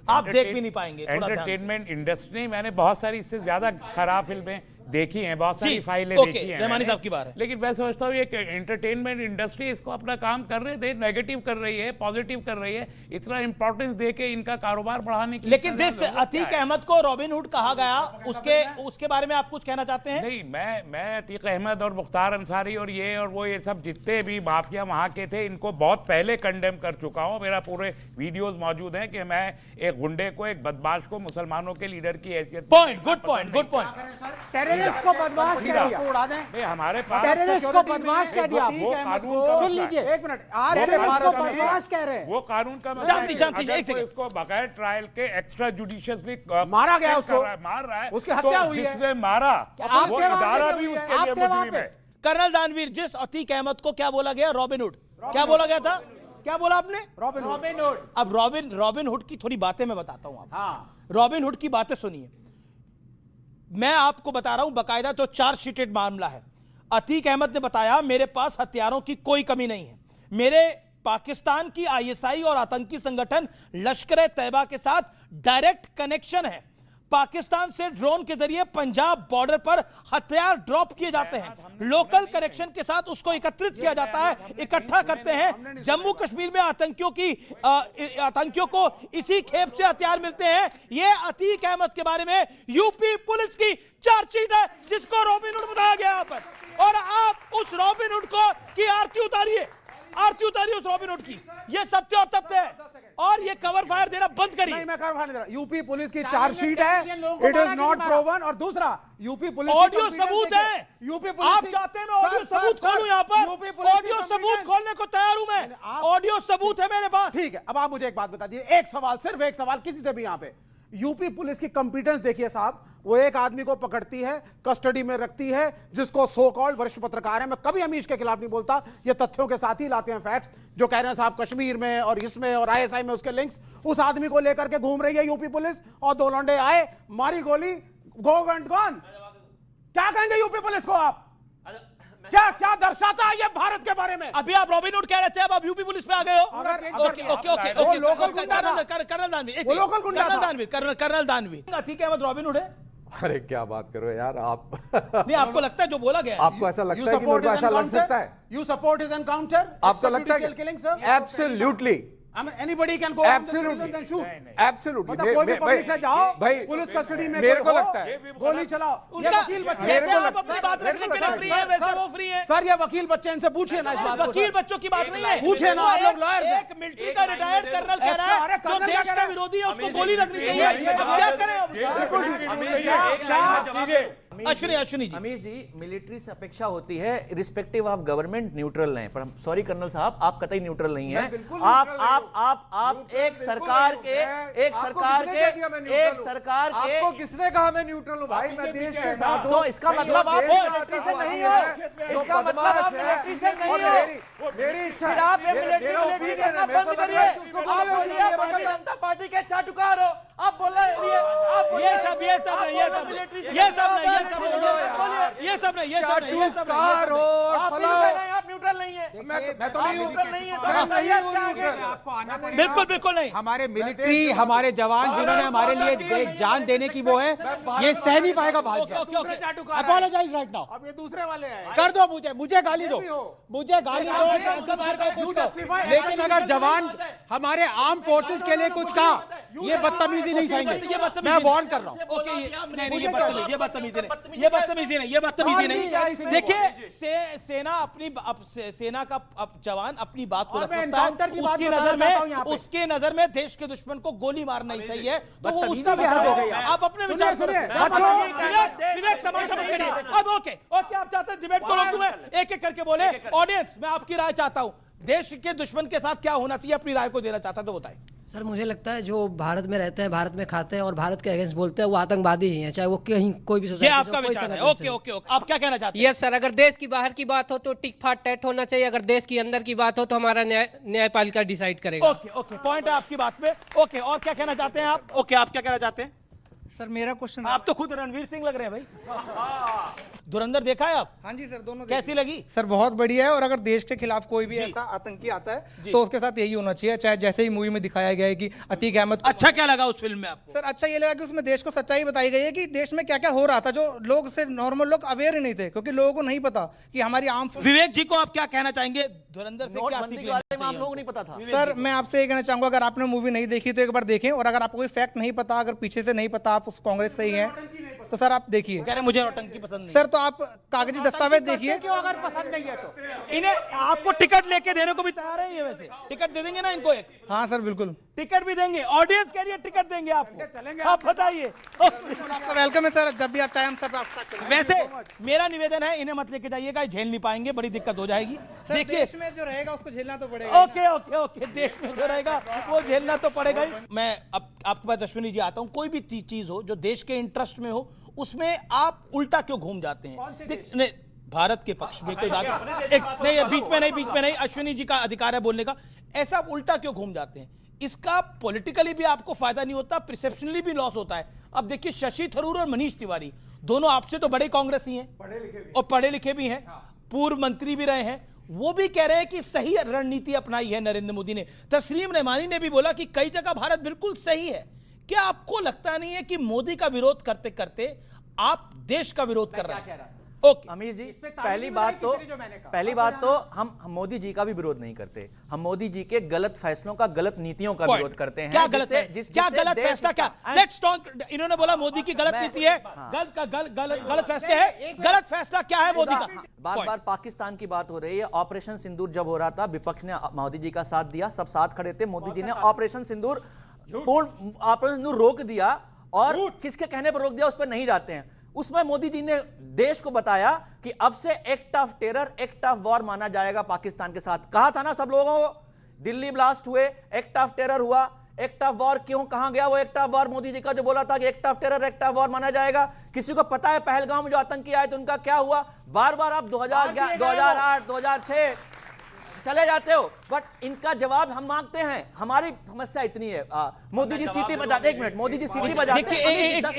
आप देख भी नहीं पाएंगे। एंटरटेनमेंट इंडस्ट्री, मैंने बहुत सारी इससे ज्यादा खराब फिल्में देखी हैं, बहुत सारी फाइलें देखी हैं रहमानी साहब की बात है। लेकिन मैं समझता हूँ ये एंटरटेनमेंट इंडस्ट्री इसको अपना काम कर रहे थे, नेगेटिव कर रही है, पॉजिटिव कर रही है, इतना इंपॉर्टेंस देके इनका कारोबार बढ़ाने की। लेकिन जिस अतीक अहमद को रॉबिनहुड कहा गया, उसके बारे में आप कुछ कहना चाहते हैं? नहीं, मैं अतीक अहमद और मुख्तार अंसारी और ये सब जितने भी माफिया वहां के थे, इनको बहुत पहले कंडेम कर चुका हूँ। मेरा पूरे वीडियोस मौजूद हैं कि मैं एक गुंडे को, एक बदमाश को मुसलमानों के लीडर की हैसियत। Good point. टेररिस्ट को बदमाश कह दिया, उड़ा दें। हमारे पास टेररिस्ट को बदमाश कह दिया। वो कानून का सुन लीजिए, एक मिनट, आज के भारत में बदमाश कह रहे हैं, वो कानून का शांति एक सेकंड। इसको बगैर ट्रायल के एक्स्ट्रा जुडिशियसली मारा गया, उसको मार रहा है, उसकी हत्या हुई है, जिसने मारा वो इदारा भी उसके लिए मुजरिम है। कर्नल दानवीर, जिस अतीक अहमद को क्या बोला गया? रॉबिनहुड। क्या बोला गया था? क्या बोला आपने? रॉबिनहुड। अब रॉबिनहुड की थोड़ी बातें मैं बताता हूं आपको। रॉबिनहुड की बातें सुनिए। मैं आपको बता रहा हूं, बकायदा तो चार्जशीटेड मामला है। अतीक अहमद ने बताया, मेरे पास हथियारों की कोई कमी नहीं है, मेरे पाकिस्तान की आईएसआई और आतंकी संगठन लश्कर ए तैयबा के साथ डायरेक्ट कनेक्शन है। पाकिस्तान से ड्रोन के जरिए पंजाब बॉर्डर पर हथियार ड्रॉप किए जाते हैं, लोकल कनेक्शन के साथ उसको एकत्रित किया जाता है, इकट्ठा करते हैं। जम्मू कश्मीर में आतंकियों को इसी खेप से हथियार मिलते हैं। ये अतीक अहमद के बारे में यूपी पुलिस की चार्जशीट है, जिसको रॉबिनहुड बताया गया यहाँ पर। और आप उस रॉबिनहुड को की आरती उतारिए उस रॉबिनहुड की। ये सत्य और तथ्य है, और ये कवर फायर देना बंद करिए। नहीं, मैं कवर फायर नहीं दे रहा। यूपी पुलिस की चार्जशीट है, इट इज नॉट प्रोवन। और दूसरा, यूपी पुलिस ऑडियो सबूत है। यूपी पुलिस, आप चाहते हैं मैं ऑडियो सबूत खोलूं यहाँ पर? ऑडियो सबूत खोलने को तैयार हूं मैं, ऑडियो सबूत है मेरे पास। ठीक है, अब आप मुझे एक बात बता दीजिए, एक सवाल, सिर्फ एक सवाल किसी से भी यहाँ पे। यूपी पुलिस की कंपिटेंस देखिए साहब, वो एक आदमी को पकड़ती है, कस्टडी में रखती है, जिसको सो कॉल्ड वरिष्ठ पत्रकार है, मैं कभी अमीश के खिलाफ नहीं बोलता, ये तथ्यों के साथ ही लाते हैं फैक्ट्स, जो कह रहे हैं साहब कश्मीर में और इसमें और आईएसआई में उसके लिंक्स। उस आदमी को लेकर के घूम रही है यूपी पुलिस, और दो लौंडे आए, मारी गोली, गो एंड गॉन। क्या कहेंगे यूपी पुलिस को आप? क्या दर्शाता है ये भारत के बारे में? अभी आप रॉबिनहुड कह रहे थे, अब आप यूपी पुलिस पे आ गए हो। कर्नल दानवीर, अतीक अहमद रॉबिनहुड है? अरे क्या बात करो यार आप। नहीं, आपको लगता है जो बोला गया, आपको ऐसा लगता है कि मेरे को ऐसा लग सकता है? You support his encounter? आपको लगता है? Absolutely. I mean, anybody can go Absolutely. and shoot. Absolutely. मतलब कोई भी पब्लिक से जाओ, भाई पुलिस कस्टडी में मेरे को लगता है गोली चलाओ। उनका वकील बच्चे, जैसे आप अपनी बात रखने के लिए फ्री है, वैसे वो फ्री है। सर, ये वकील बच्चे, इनसे पूछिए ना इस बात को। वकील बच्चों की बात नहीं है, पूछिए ना आप लोग लॉयर। एक मिलिट्री का रिटायर्ड कर्नल कह रहा है जो देश का विरोधी है उसको गोली लगनी चाहिए। अब क्या करें? अश्विनी जी, अमीश जी, मिलिट्री से अपेक्षा होती है रिस्पेक्टिव ऑफ गवर्नमेंट न्यूट्रल रहें, पर सॉरी कर्नल साहब, आप कतई न्यूट्रल नहीं है। आप एक सरकार के आपको किसने कहा मैं न्यूट्रल हूं? भाई मैं देश के साथ हूं। तो इसका मतलब आप मिलिट्री से नहीं हो, इसका मतलब आप मिलिट्री से नहीं हो। मेरी इच्छा फिर आप मिलिट्री करना बंद करिए। आप बोलिए भारतीय जनता पार्टी के चाटुकार हो, आप बोल रहे ये सब नहीं, आप न्यूट्रल नहीं है। मैं तो नहीं हूं, आपको आना पड़ेगा। बिल्कुल बिल्कुल नहीं। हमारे मिलिट्री, हमारे जवान जिन्होंने हमारे लिए जान देने की वो है, ये सह नहीं पाएगा भाजपा। Apologise right now. अब ये दूसरे वाले हैं। कर दो, मुझे गाली दो, मुझे गाली दो, लेकिन अगर जवान हमारे आर्म फोर्सेस के लिए कुछ कहा, ये बदतमीजी नहीं सहेंगे। मैं वार्न कर रहा हूँ। ओके, ये बदतमीजी नहीं। देखिए, सेना का जवान अपनी बात को रख सकता है। उसकी नजर में देश के दुश्मन को गोली मारना ही सही है, तो वो उसका विचार है। आप अपने विचार विवेक तमाशा मत करिए। अब ओके, आप चाहते हैं डिबेट को रोक दूं मैं? एक एक करके बोले। ऑडियंस, मैं आपकी राय चाहता हूं, देश के दुश्मन के साथ क्या होना चाहिए, अपनी राय को देना चाहता तो बताएं। सर, मुझे लगता है जो भारत में रहते हैं, भारत में खाते हैं और भारत के अगेंस्ट बोलते हैं, वो आतंकवादी ही हैं, चाहे वो कहीं कोई भी ये आपका विचार है। ओके, आप क्या कहना चाहते हैं? यस सर, अगर देश की बाहर की बात हो तो टिक फाट टैट होना चाहिए, अगर देश की अंदर की बात हो तो हमारा न्यायपालिका डिसाइड करेगा। ओके, पॉइंट है आपकी बात पे। ओके, और क्या कहना चाहते हैं आप? ओके, आप क्या कहना चाहते हैं? सर, मेरा क्वेश्चन, आप तो खुद रणवीर सिंह लग रहे हैं भाई। धुरंधर देखा है आप? हाँ जी सर, दोनों कैसी लगी? सर बहुत बढ़िया है, और अगर देश के खिलाफ कोई भी ऐसा आतंकी आता है तो उसके साथ यही होना चाहिए, चाहे जैसे ही मूवी में दिखाया गया है कि अतीक अहमद। अच्छा क्या लगा उस फिल्म में आपको? सर, अच्छा ये लगा कि उसमें देश को सच्चाई बताई गई है कि देश में क्या क्या हो रहा था, जो लोग से नॉर्मल लोग अवेयर ही नहीं थे, क्योंकि लोगों को नहीं पता कि हमारी आम। विवेक जी को आप क्या कहना चाहेंगे? धुरंधर से क्या सीख लोग नहीं पता था। सर, मैं आपसे ये कहना चाहूंगा, अगर आपने मूवी नहीं देखी तो एक बार देखें, और अगर आपको कोई फैक्ट नहीं पता, अगर पीछे से नहीं पता, आप उस कांग्रेस से ही हैं, तो सर आप देखिए। कह रहे मुझे नौटंकी पसंद नहीं। सर, तो आप कागजी दस्तावेज देखिए। क्यों अगर पसंद नहीं है तो इन्हें आपको टिकट लेके देने को भी तैयार है ये? वैसे टिकट दे देंगे ना इनको एक? हाँ सर, बिल्कुल टिकट भी देंगे। ऑडियंस कह रही है टिकट देंगे आपको, आप बताइए। आपका वेलकम है सर, जब भी आप चाहें हम सब आपके साथ चलेंगे। वैसे मेरा निवेदन है, इन्हें मत लेके जाइएगा, झेल नहीं पाएंगे, बड़ी दिक्कत हो जाएगी। देखिए, देश में जो रहेगा उसको झेलना तो पड़ेगा। ओके, देश में जो रहेगा वो झेलना तो पड़ेगा ही। मैं अब आपके पास अश्विनी जी आता हूं। कोई भी चीज हो जो देश के इंटरेस्ट में हो, उसमें आप उल्टा क्यों घूम जाते हैं? भारत के पक्ष में कोई नहीं, बीच में नहीं, अश्विनी जी का अधिकार है बोलने का। ऐसा उल्टा क्यों घूम जाते हैं? इसका पॉलिटिकली भी आपको फायदा नहीं होता, परसेप्शनली भी लॉस होता है। अब देखिए, शशि थरूर और मनीष तिवारी दोनों आपसे तो बड़े कांग्रेसी हैं और पढ़े लिखे भी हैं, पूर्व मंत्री भी रहे हैं। वो भी कह रहे हैं कि सही रणनीति अपनाई है नरेंद्र मोदी ने। तस्लीम रेमानी ने भी बोला कि कई जगह भारत बिल्कुल सही है। क्या आपको लगता नहीं है कि मोदी का विरोध करते करते आप देश का विरोध कर रहे हैं? ओके अमीर जी, पहली बात तो हम मोदी जी का भी विरोध नहीं करते, हम मोदी जी के गलत फैसलों का, गलत नीतियों का विरोध करते हैं। क्या गलत है? क्या गलत फैसला? क्या लेट्स टॉक। इन्होंने बोला मोदी की गलत नीति है, गलत फैसले है। गलत फैसला क्या है मोदी का? बार बार पाकिस्तान की बात हो रही है। ऑपरेशन सिंदूर जब हो रहा था, विपक्ष ने मोदी जी का साथ दिया, सब साथ खड़े थे। मोदी जी ने ऑपरेशन सिंदूर रोक दिया, और किसके कहने पर रोक दिया उस पर नहीं जाते हैं। उसमें मोदी जी ने देश को बताया कि अब से act of terror, act of war माना जाएगा पाकिस्तान के साथ। कहा था ना सब लोगों को, दिल्ली ब्लास्ट हुए, एक्ट ऑफ टेरर हुआ, एक्ट ऑफ वॉर क्यों कहां गया वो act of war? Modi ji का जो बोला था कि act of terror, act of war माना जाएगा। किसी को पता है पहलगाम में जो आतंकी आए तो उनका क्या हुआ? बार बार आप 2008, 2006 चले जाते हो, बट इनका जवाब हम मांगते हैं। हमारी समस्या इतनी है, मोदी जी सीटी बजाते, 1 मिनट, मोदी जी सीटी बजाते हैं, 10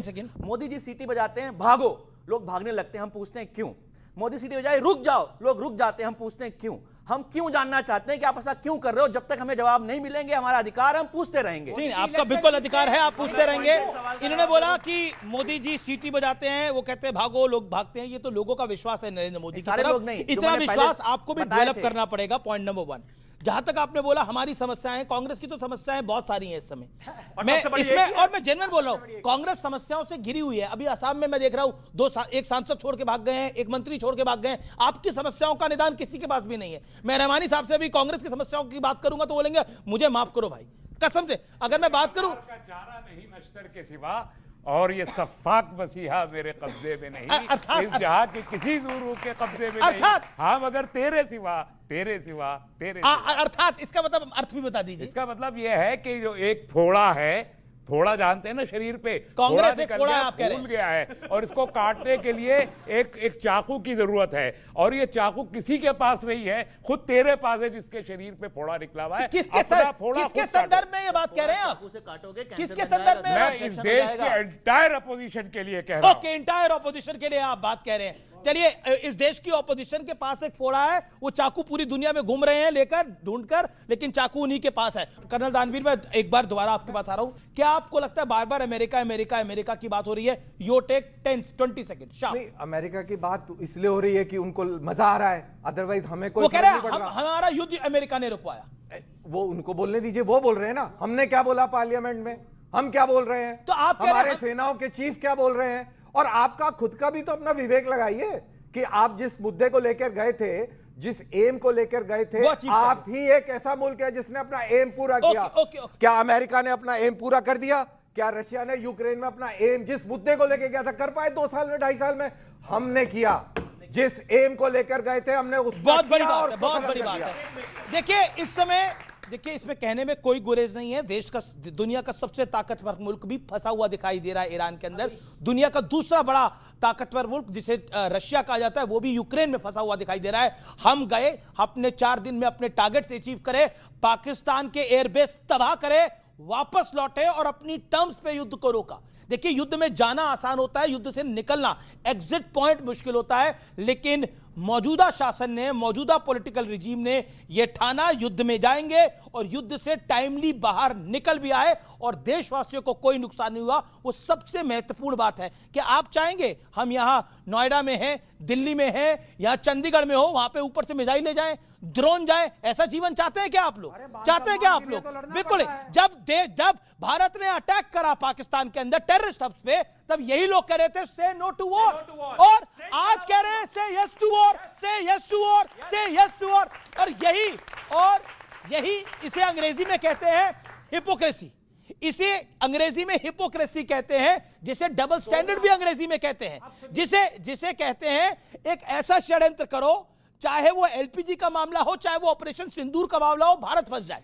सेकंड, मोदी जी सीटी बजाते हैं, भागो, लोग भागने लगते हैं, हम पूछते हैं क्यों? मोदी सीटी बजाए, रुक जाओ, लोग रुक जाते हैं, हम पूछते हैं क्यों? हम क्यों जानना चाहते हैं कि आप ऐसा क्यों कर रहे हो। जब तक हमें जवाब नहीं मिलेंगे, हमारा अधिकार, हम पूछते रहेंगे। नहीं, आपका बिल्कुल अधिकार है, आप पूछते रहेंगे। इन्होंने बोला कि मोदी जी सीटी बजाते हैं, वो कहते हैं भागो, लोग भागते हैं। ये तो लोगों का विश्वास है नरेंद्र मोदी की तरफ। लोग नहीं, इतना विश्वास आपको भी डेवलप करना पड़ेगा। पॉइंट नंबर 1, जहां तक आपने बोला हमारी समस्याएं, कांग्रेस की तो समस्याएं बहुत सारी हैं इस समय। मैं इसमें, और मैं जेन्युइन बोल रहा हूं, कांग्रेस समस्याओं से घिरी हुई है। अभी असम में मैं देख रहा हूं, एक सांसद छोड़ के भाग गए हैं, एक मंत्री छोड़ के भाग गए हैं। आपकी समस्याओं का निदान किसी के पास भी नहीं है। मैं रहमानी साहब से भी कांग्रेस की समस्याओं की बात करूंगा तो बोलेंगे मुझे माफ करो भाई, कसम से। अगर मैं बात करूं, चारा नहीं नश्तर के सिवा, और ये सफाक मसीहा मेरे कब्जे में नहीं, इस जहां के किसी ज़ुरू के कब्जे में नहीं, हाँ मगर तेरे सिवा। अर्थात इसका मतलब अर्थ भी बता दीजिए। इसका मतलब यह है कि जो एक फोड़ा है, फोड़ा जानते हैं ना शरीर पे, कांग्रेस एक फोड़ा आप कह रहे हैं, फूल गया है, और इसको काटने के लिए एक चाकू की जरूरत है, और ये चाकू किसी के पास नहीं है, खुद तेरे पास है जिसके शरीर पे फोड़ा निकला हुआ है। किसके संदर्भ में ये बात कह रहे हैं आप? किसके संदर्भ में? मैं इस देश के एंटायर अपोजिशन के लिए कह रहा हूं। ओके, एंटायर अपोजिशन के लिए आप बात कह रहे हैं। चलिए, इस देश की ऑपोजिशन के पास एक फोड़ा है, वो चाकू पूरी दुनिया में घूम रहे हैं लेकर ढूंढकर, लेकिन चाकू उन्हीं के पास है। कर्नल दानवीर, मैं एक बार दोबारा आपके पास आ रहा हूं, क्या आपको लगता है बार बार अमेरिका अमेरिका अमेरिका की बात हो रही है? You take 10-20 second. नहीं, अमेरिका की बात इसलिए हो रही है कि उनको मजा आ रहा है, अदरवाइज हमें कोई वो कह रहे हैं हमारा युद्ध अमेरिका ने रुकवाया। वो उनको बोलने दीजिए, वो बोल रहे हैं ना, हमने क्या बोला पार्लियामेंट में, हम क्या बोल रहे हैं, तो आप हमारे सेनाओं के चीफ क्या बोल रहे हैं, और आपका खुद का भी तो अपना विवेक लगाइए कि आप जिस मुद्दे को लेकर गए थे, जिस एम को लेकर गए थे, आप ही एक ऐसा मुल्क है जिसने अपना एम पूरा किया। क्या अमेरिका ने अपना एम पूरा कर दिया? क्या रशिया ने यूक्रेन में अपना एम जिस मुद्दे को लेकर गया था कर पाए 2 साल में, 2.5 साल में? हमने किया। जिस एम को लेकर गए थे हमने उस बहुत बड़ी बात है, बहुत बड़ी बात है। देखिए इस समय, देखिए इसमें कहने में कोई गुरेज नहीं है, देश का, दुनिया का सबसे ताकतवर मुल्क भी फंसा हुआ दिखाई दे रहा है ईरान के अंदर। दुनिया का दूसरा बड़ा ताकतवर मुल्क जिसे रशिया कहा जाता है, वो भी यूक्रेन में फंसा हुआ दिखाई दे रहा है। हम गए, अपने 4 दिन में अपने टारगेट्स अचीव करे, पाकिस्तान के एयरबेस तबाह करे, वापस लौटे और अपनी टर्म्स पे युद्ध को रोका। देखिए युद्ध में जाना आसान होता है, युद्ध से निकलना, एग्जिट पॉइंट मुश्किल होता है, लेकिन मौजूदा शासन ने, मौजूदा पॉलिटिकल रिजीम ने यह ठाना युद्ध में जाएंगे और युद्ध से टाइमली बाहर निकल भी आए और देशवासियों को कोई नुकसान नहीं हुआ। वो सबसे महत्वपूर्ण बात है कि आप चाहेंगे हम यहां नोएडा में हैं, दिल्ली में हैं, यहां चंडीगढ़ में हो, वहां पे ऊपर से मिसाइल ले जाएं, ड्रोन जाए, ऐसा जीवन चाहते हैं क्या आप लोग? चाहते हैं क्या आप लोग? बिल्कुल। जब भारत ने अटैक करा पाकिस्तान के अंदर टेररिस्ट हब्स पे, तब यही लोग कह रहे थे से नो टू वॉर, और आज कह रहे हैं से यस टू वॉर, से यस टू वॉर, से यस टू वॉर। और यही इसे अंग्रेजी में कहते हैं हिपोक्रेसी। इसे अंग्रेजी में हिपोक्रेसी कहते हैं, जिसे डबल स्टैंडर्ड भी अंग्रेजी में कहते हैं, जिसे कहते हैं एक ऐसा षड्यंत्र करो, चाहे वो एलपीजी का मामला हो, चाहे वो ऑपरेशन सिंदूर का मामला हो, भारत फंस जाए,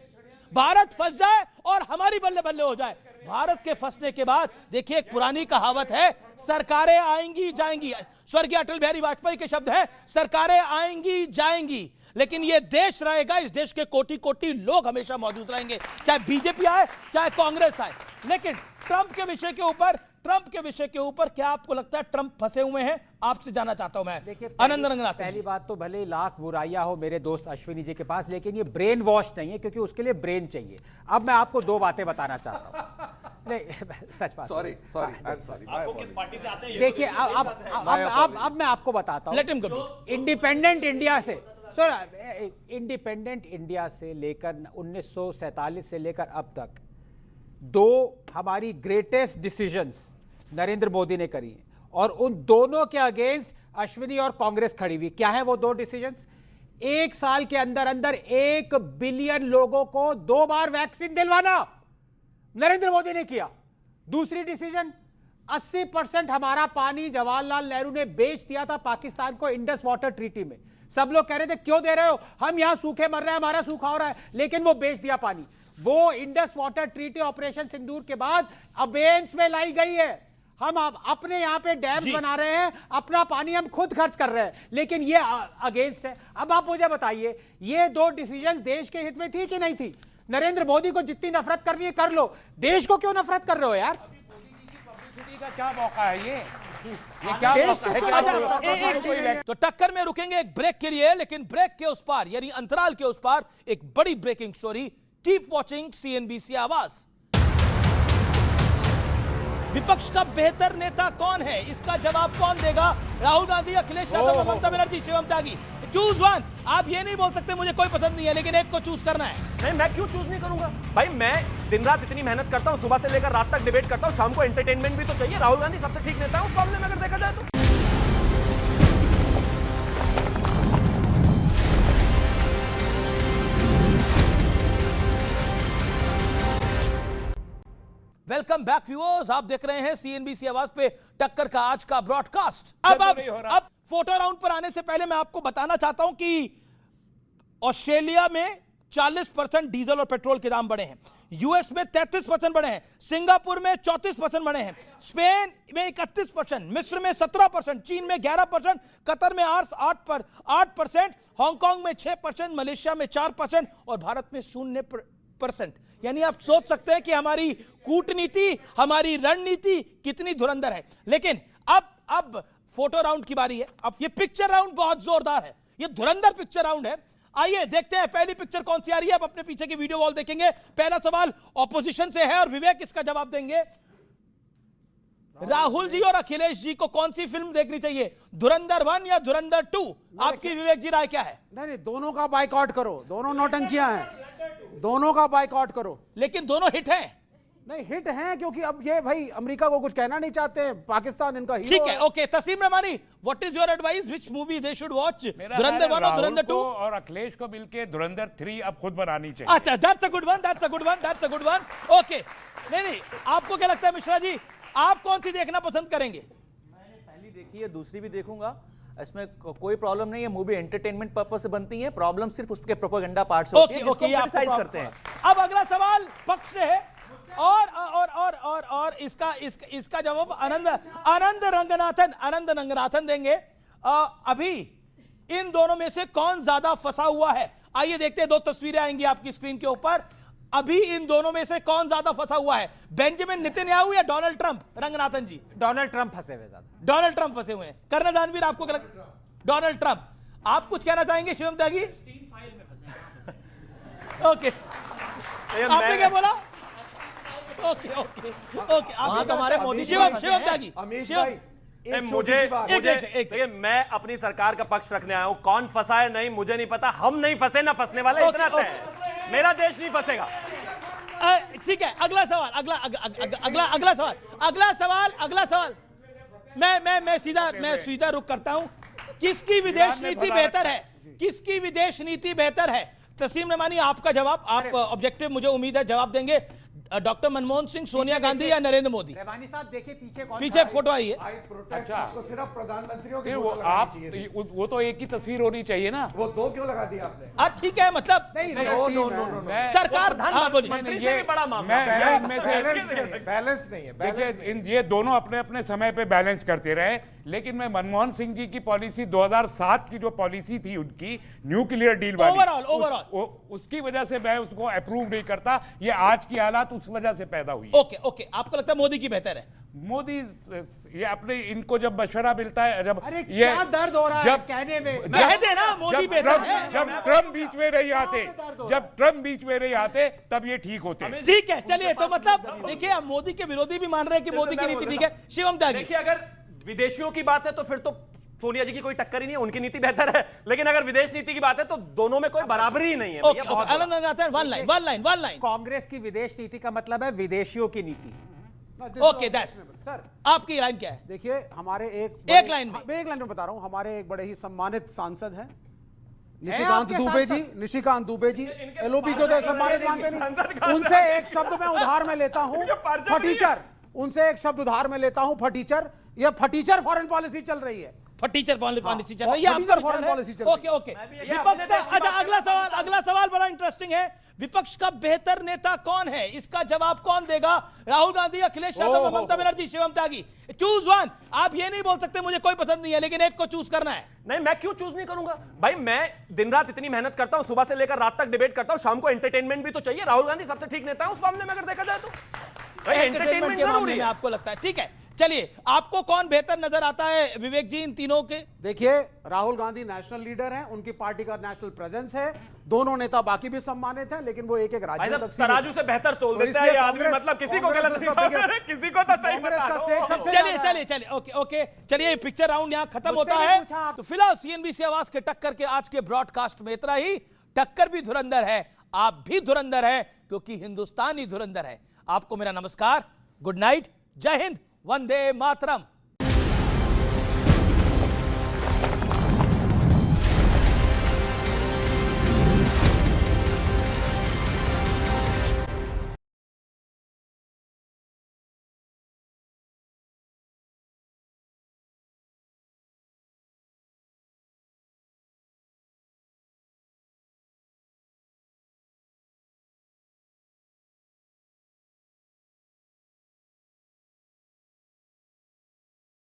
भारत फंस जाए और हमारी बल्ले बल्ले हो जाए। भारत के फंसने के बाद देखिए, एक पुरानी कहावत है, सरकारें आएंगी जाएंगी, स्वर्गीय अटल बिहारी वाजपेयी के शब्द हैं, सरकारें आएंगी जाएंगी, लेकिन यह देश रहेगा, इस देश के कोटि कोटि लोग हमेशा मौजूद रहेंगे, चाहे बीजेपी आए चाहे कांग्रेस आए। लेकिन ट्रंप के विषय के ऊपर क्या आपको लगता है ट्रंप फंसे हुए हैं? आपसे जानना चाहता हूं मैं। देखिए, आनंद रंगनाथ, पहली बात तो भले लाख बुराइयां हो मेरे दोस्त अश्विनी जी के पास, लेकिन ये ब्रेन वॉश नहीं है, क्योंकि उसके लिए ब्रेन चाहिए। अब मैं आपको 2 बातें बताना चाहता हूं। नहीं, सच बात। सॉरी, आपको किस पार्टी से आते हैं? देखिए अब मैं आपको बताता हूं। इंडिपेंडेंट इंडिया से, इंडिपेंडेंट इंडिया से लेकर 1947 से लेकर अब तक 2 हमारी ग्रेटेस्ट डिसीजंस नरेंद्र मोदी ने करी हैं, और उन दोनों के अगेंस्ट अश्विनी और कांग्रेस खड़ी हुई। क्या है वो 2 डिसीजंस? 1 साल के अंदर अंदर 1 बिलियन लोगों को 2 बार वैक्सीन दिलवाना, नरेंद्र मोदी ने किया। दूसरी डिसीजन, 80% हमारा पानी जवाहरलाल नेहरू ने बेच दिया था पाकिस्तान को इंडस वाटर ट्रीटी में। सब लोग कह रहे थे क्यों दे रहे हो, हम यहां सूखे मर रहे हैं, हमारा सूखा हो रहा है, लेकिन वो बेच दिया पानी। वो इंडस वाटर ट्रीटी ऑपरेशन सिंदूर के बाद अबेंस में लाई गई है। हम अपने यहां पे डैम बना रहे हैं, अपना पानी हम खुद खर्च कर रहे हैं, लेकिन ये अगेंस्ट है। अब आप मुझे बताइए, ये 2 डिसीजन देश के हित में थी कि नहीं थी? नरेंद्र मोदी को जितनी नफरत करनी है कर लो, देश को क्यों नफरत कर रहे हो यार? पब्लिसिटी का क्या मौका है ये क्या मौका है? तो टक्कर में रुकेंगे एक ब्रेक के लिए, लेकिन ब्रेक के उस पार, यानी अंतराल के उस पार, एक बड़ी breaking story. Keep watching CNBC Awaaz. विपक्ष का बेहतर नेता कौन है, इसका जवाब कौन देगा? राहुल गांधी, अखिलेश यादव, ममता बनर्जी, शिवम त्यागी? Choose one. आप ये नहीं बोल सकते मुझे कोई पसंद नहीं है, लेकिन एक को चूज करना है। नहीं, मैं क्यों चूज नहीं करूंगा भाई? मैं दिन रात इतनी मेहनत करता हूं, सुबह से लेकर रात तक डिबेट करता हूं, शाम को एंटरटेनमेंट भी तो चाहिए। राहुल गांधी सबसे ठीक नेता है उस मामले में अगर देखा जाए तो। वेलकम बैक व्यूअर्स, आप देख रहे हैं सीएनबीसी आवाज पे टक्कर का आज का ब्रॉडकास्ट। अब फोटो राउंड पर आने से पहले मैं आपको बताना चाहता हूं कि ऑस्ट्रेलिया में 40% डीजल और पेट्रोल के दाम बढ़े हैं, यूएस में 33% बढ़े हैं, सिंगापुर में 34% बढ़े हैं, स्पेन में 31%, मिस्र में 17%, चीन में 11%, कतर में 8%, हांगकांग में 6%, मलेशिया में 4% और भारत में 0%। यानी आप सोच सकते हैं कि हमारी कूटनीति, हमारी रणनीति कितनी धुरंधर है। लेकिन अब फोटो राउंड की बारी है। अब ये पिक्चर राउंड बहुत जोरदार है, ये धुरंधर पिक्चर राउंड है। आइए देखते हैं पहली पिक्चर कौन सी आ रही है। अब अपने पीछे की वीडियो वॉल देखेंगे। पहला सवाल ऑपोजिशन से है और विवेक इसका जवाब देंगे। राहुल जी और अखिलेश जी को कौन सी फिल्म देखनी चाहिए, धुरंधर 1 या धुरंधर 2? आपकी विवेक जी राय क्या है? नहीं, दोनों का बाइकआउट करो, दोनों नौटंकियां हैं, दोनों का बाइकआउट करो। लेकिन दोनों हिट हैं। नहीं, हिट हैं क्योंकि अब ये भाई अमेरिका को कुछ कहना नहीं चाहते, पाकिस्तान इनका हीरो ठीक है। ओके, तस्लीम Ramani, what is your advice, which movie they should watch, धुरंधर 1 और धुरंधर 2? और अखिलेश को मिलके धुरंधर 3 अब खुद बनानी चाहिए। अच्छा, that's a good one, that's a good one, that's a good one. Okay, नहीं, आपको क्या लगता है मिश्रा जी, आप कौन सी देखना पसंद करेंगे? मैंने पहली देखी है, दूसरी भी देखूंगा, इसमें कोई प्रॉब्लम नहीं है। मूवी एंटरटेनमेंट पर्पस से बनती है, प्रॉब्लम सिर्फ उसके प्रोपेगेंडा पार्ट से होती है जिसको क्रिटिसाइज करते हैं। अब अगला सवाल पक्ष से है और इसका जवाब आनंद रंगनाथन देंगे। अभी इन दोनों में से कौन ज्यादा फंसा हुआ है? आइए देखते हैं, दो तस्वीरें आएंगी आपकी स्क्रीन के ऊपर। अभी इन दोनों में से कौन ज्यादा फंसा हुआ है, बेंजामिन नेतन्याहू या डोनाल्ड ट्रंप? रंगनाथन जी। डोनाल्ड ट्रंप फंसे हुए ज्यादा। डोनाल्ड ट्रंप फंसे हुए हैं। कर्नल दानवीर, आपको क्या लगता है? Donald Trump. आप कुछ कहना चाहेंगे शिवम त्यागी? ओके, आपने क्या बोला? ओके, वहां तो हमारे मोदी शिवम त्यागी, मुझे मैं अपनी सरकार का पक्ष रखने आया हूं। कौन फंसा है नहीं मुझे नहीं पता, हम नहीं फंसे ना फंसने वाले, इतना तय है। मेरा देश नहीं फंसेगा। ठीक है, अगला सवाल मैं सीधा रुख करता हूं। किसकी विदेश नीति बेहतर है? किसकी विदेश नीति बेहतर है? तस्लीम रमानी, आपका जवाब, आप ऑब्जेक्टिव, मुझे उम्मीद है जवाब देंगे। डॉक्टर मनमोहन सिंह, सोनिया गांधी या नरेंद्र मोदी? रेवानी साहब देखिए पीछे फोटो आई है। अच्छा, तो सिर्फ प्रधानमंत्रियों की वो आप वो तो एक ही तस्वीर होनी चाहिए ना, वो दो क्यों लगा दी आपने? ठीक है, मतलब सरकार, हाँ बोलिए। बैलेंस नहीं है। देखिए, ये दोनों अपने अपने समय पे बैलेंस करते रहे, लेकिन मैं मनमोहन सिंह जी की पॉलिसी 2007 की जो पॉलिसी थी उनकी न्यूक्लियर डील वाली, ओवरऑल उसकी वजह से मैं उसको अप्रूव नहीं करता। ये आज की हालात उस वजह से पैदा हुई। ओके, आपको लगता है मोदी की बेहतर है? मोदी, ये अपने इनको जब मशवरा मिलता है, जब अरे ये क्या दर्द हो रहा है कहने में, कह देना मोदी बेहतर है। जब ट्रम्प बीच में नहीं आते तब ये ठीक होते। ठीक है, चलिए, तो मतलब देखिए, अब मोदी के विरोधी भी मान रहे हैं कि मोदी की नीति ठीक है। शिवम त्यागी, देखिए, अगर विदेशियों की बात है तो फिर तो सोनिया जी की कोई टक्कर ही नहीं है, उनकी नीति बेहतर है। लेकिन अगर विदेश नीति की बात है तो दोनों में कोई बराबरी ही नहीं है। One line. कांग्रेस की विदेश नीति का मतलब है विदेशियों की नीति। ओके, सर, आपकी लाइन क्या है? देखिए, हमारे एक लाइन में बता रहा हूं, हमारे एक बड़े ही सम्मानित सांसद हैं निशिकांत दुबे जी। एलओपी को तो सम्मानित मानते नहीं। उनसे एक शब्द मैं उधार में लेता हूं, फटीचर। उनसे एक शब्द उधार में लेता हूं, फटीचर। यह फटीचर फॉरेन पॉलिसी चल रही है। फटीचर पॉलिसी चल रही है। ओके, विपक्ष का अगला सवाल बड़ा इंटरेस्टिंग है। विपक्ष का बेहतर नेता कौन है? इसका जवाब कौन देगा? राहुल गांधी, अखिलेश यादव, ममता बनर्जी, शिवम त्यागी? Choose one. आप ये नहीं बोल सकते मुझे कोई पसंद नहीं है, लेकिन एक को चूज करना है। नहीं, मैं क्यों चूज नहीं करूंगा भाई? मैं दिन रात इतनी मेहनत करता हूं, सुबह से लेकर रात तक डिबेट करता हूं, शाम को एंटरटेनमेंट भी तो चाहिए। राहुल गांधी सबसे ठीक नेता है उस मामले में अगर देखा जाए तो। एंटरटेनमेंट के मामले में आपको लगता है? ठीक है, चलिए, आपको कौन बेहतर नजर आता है विवेक जी इन तीनों के? देखिए, राहुल गांधी नेशनल लीडर हैं, उनकी पार्टी का नेशनल प्रेजेंस है। दोनों नेता बाकी भी सम्मानित हैं, लेकिन वो एक राज्य तक तराजू से बेहतर तोल देता है ये आदमी, मतलब किसी को गलत नहीं, किसी को तो सही बता। चलिए, ओके, चलिए, पिक्चर राउंड यहां खत्म होता है। तो फिलहाल सीएनबीसी आवाज के टक्कर के आज के ब्रॉडकास्ट में इतना ही। टक्कर भी धुरंधर है, आप भी धुरंधर है, क्योंकि हिंदुस्तान ही धुरंधर है। आपको मेरा नमस्कार, गुड नाइट, जय हिंद, वंदे मातरम।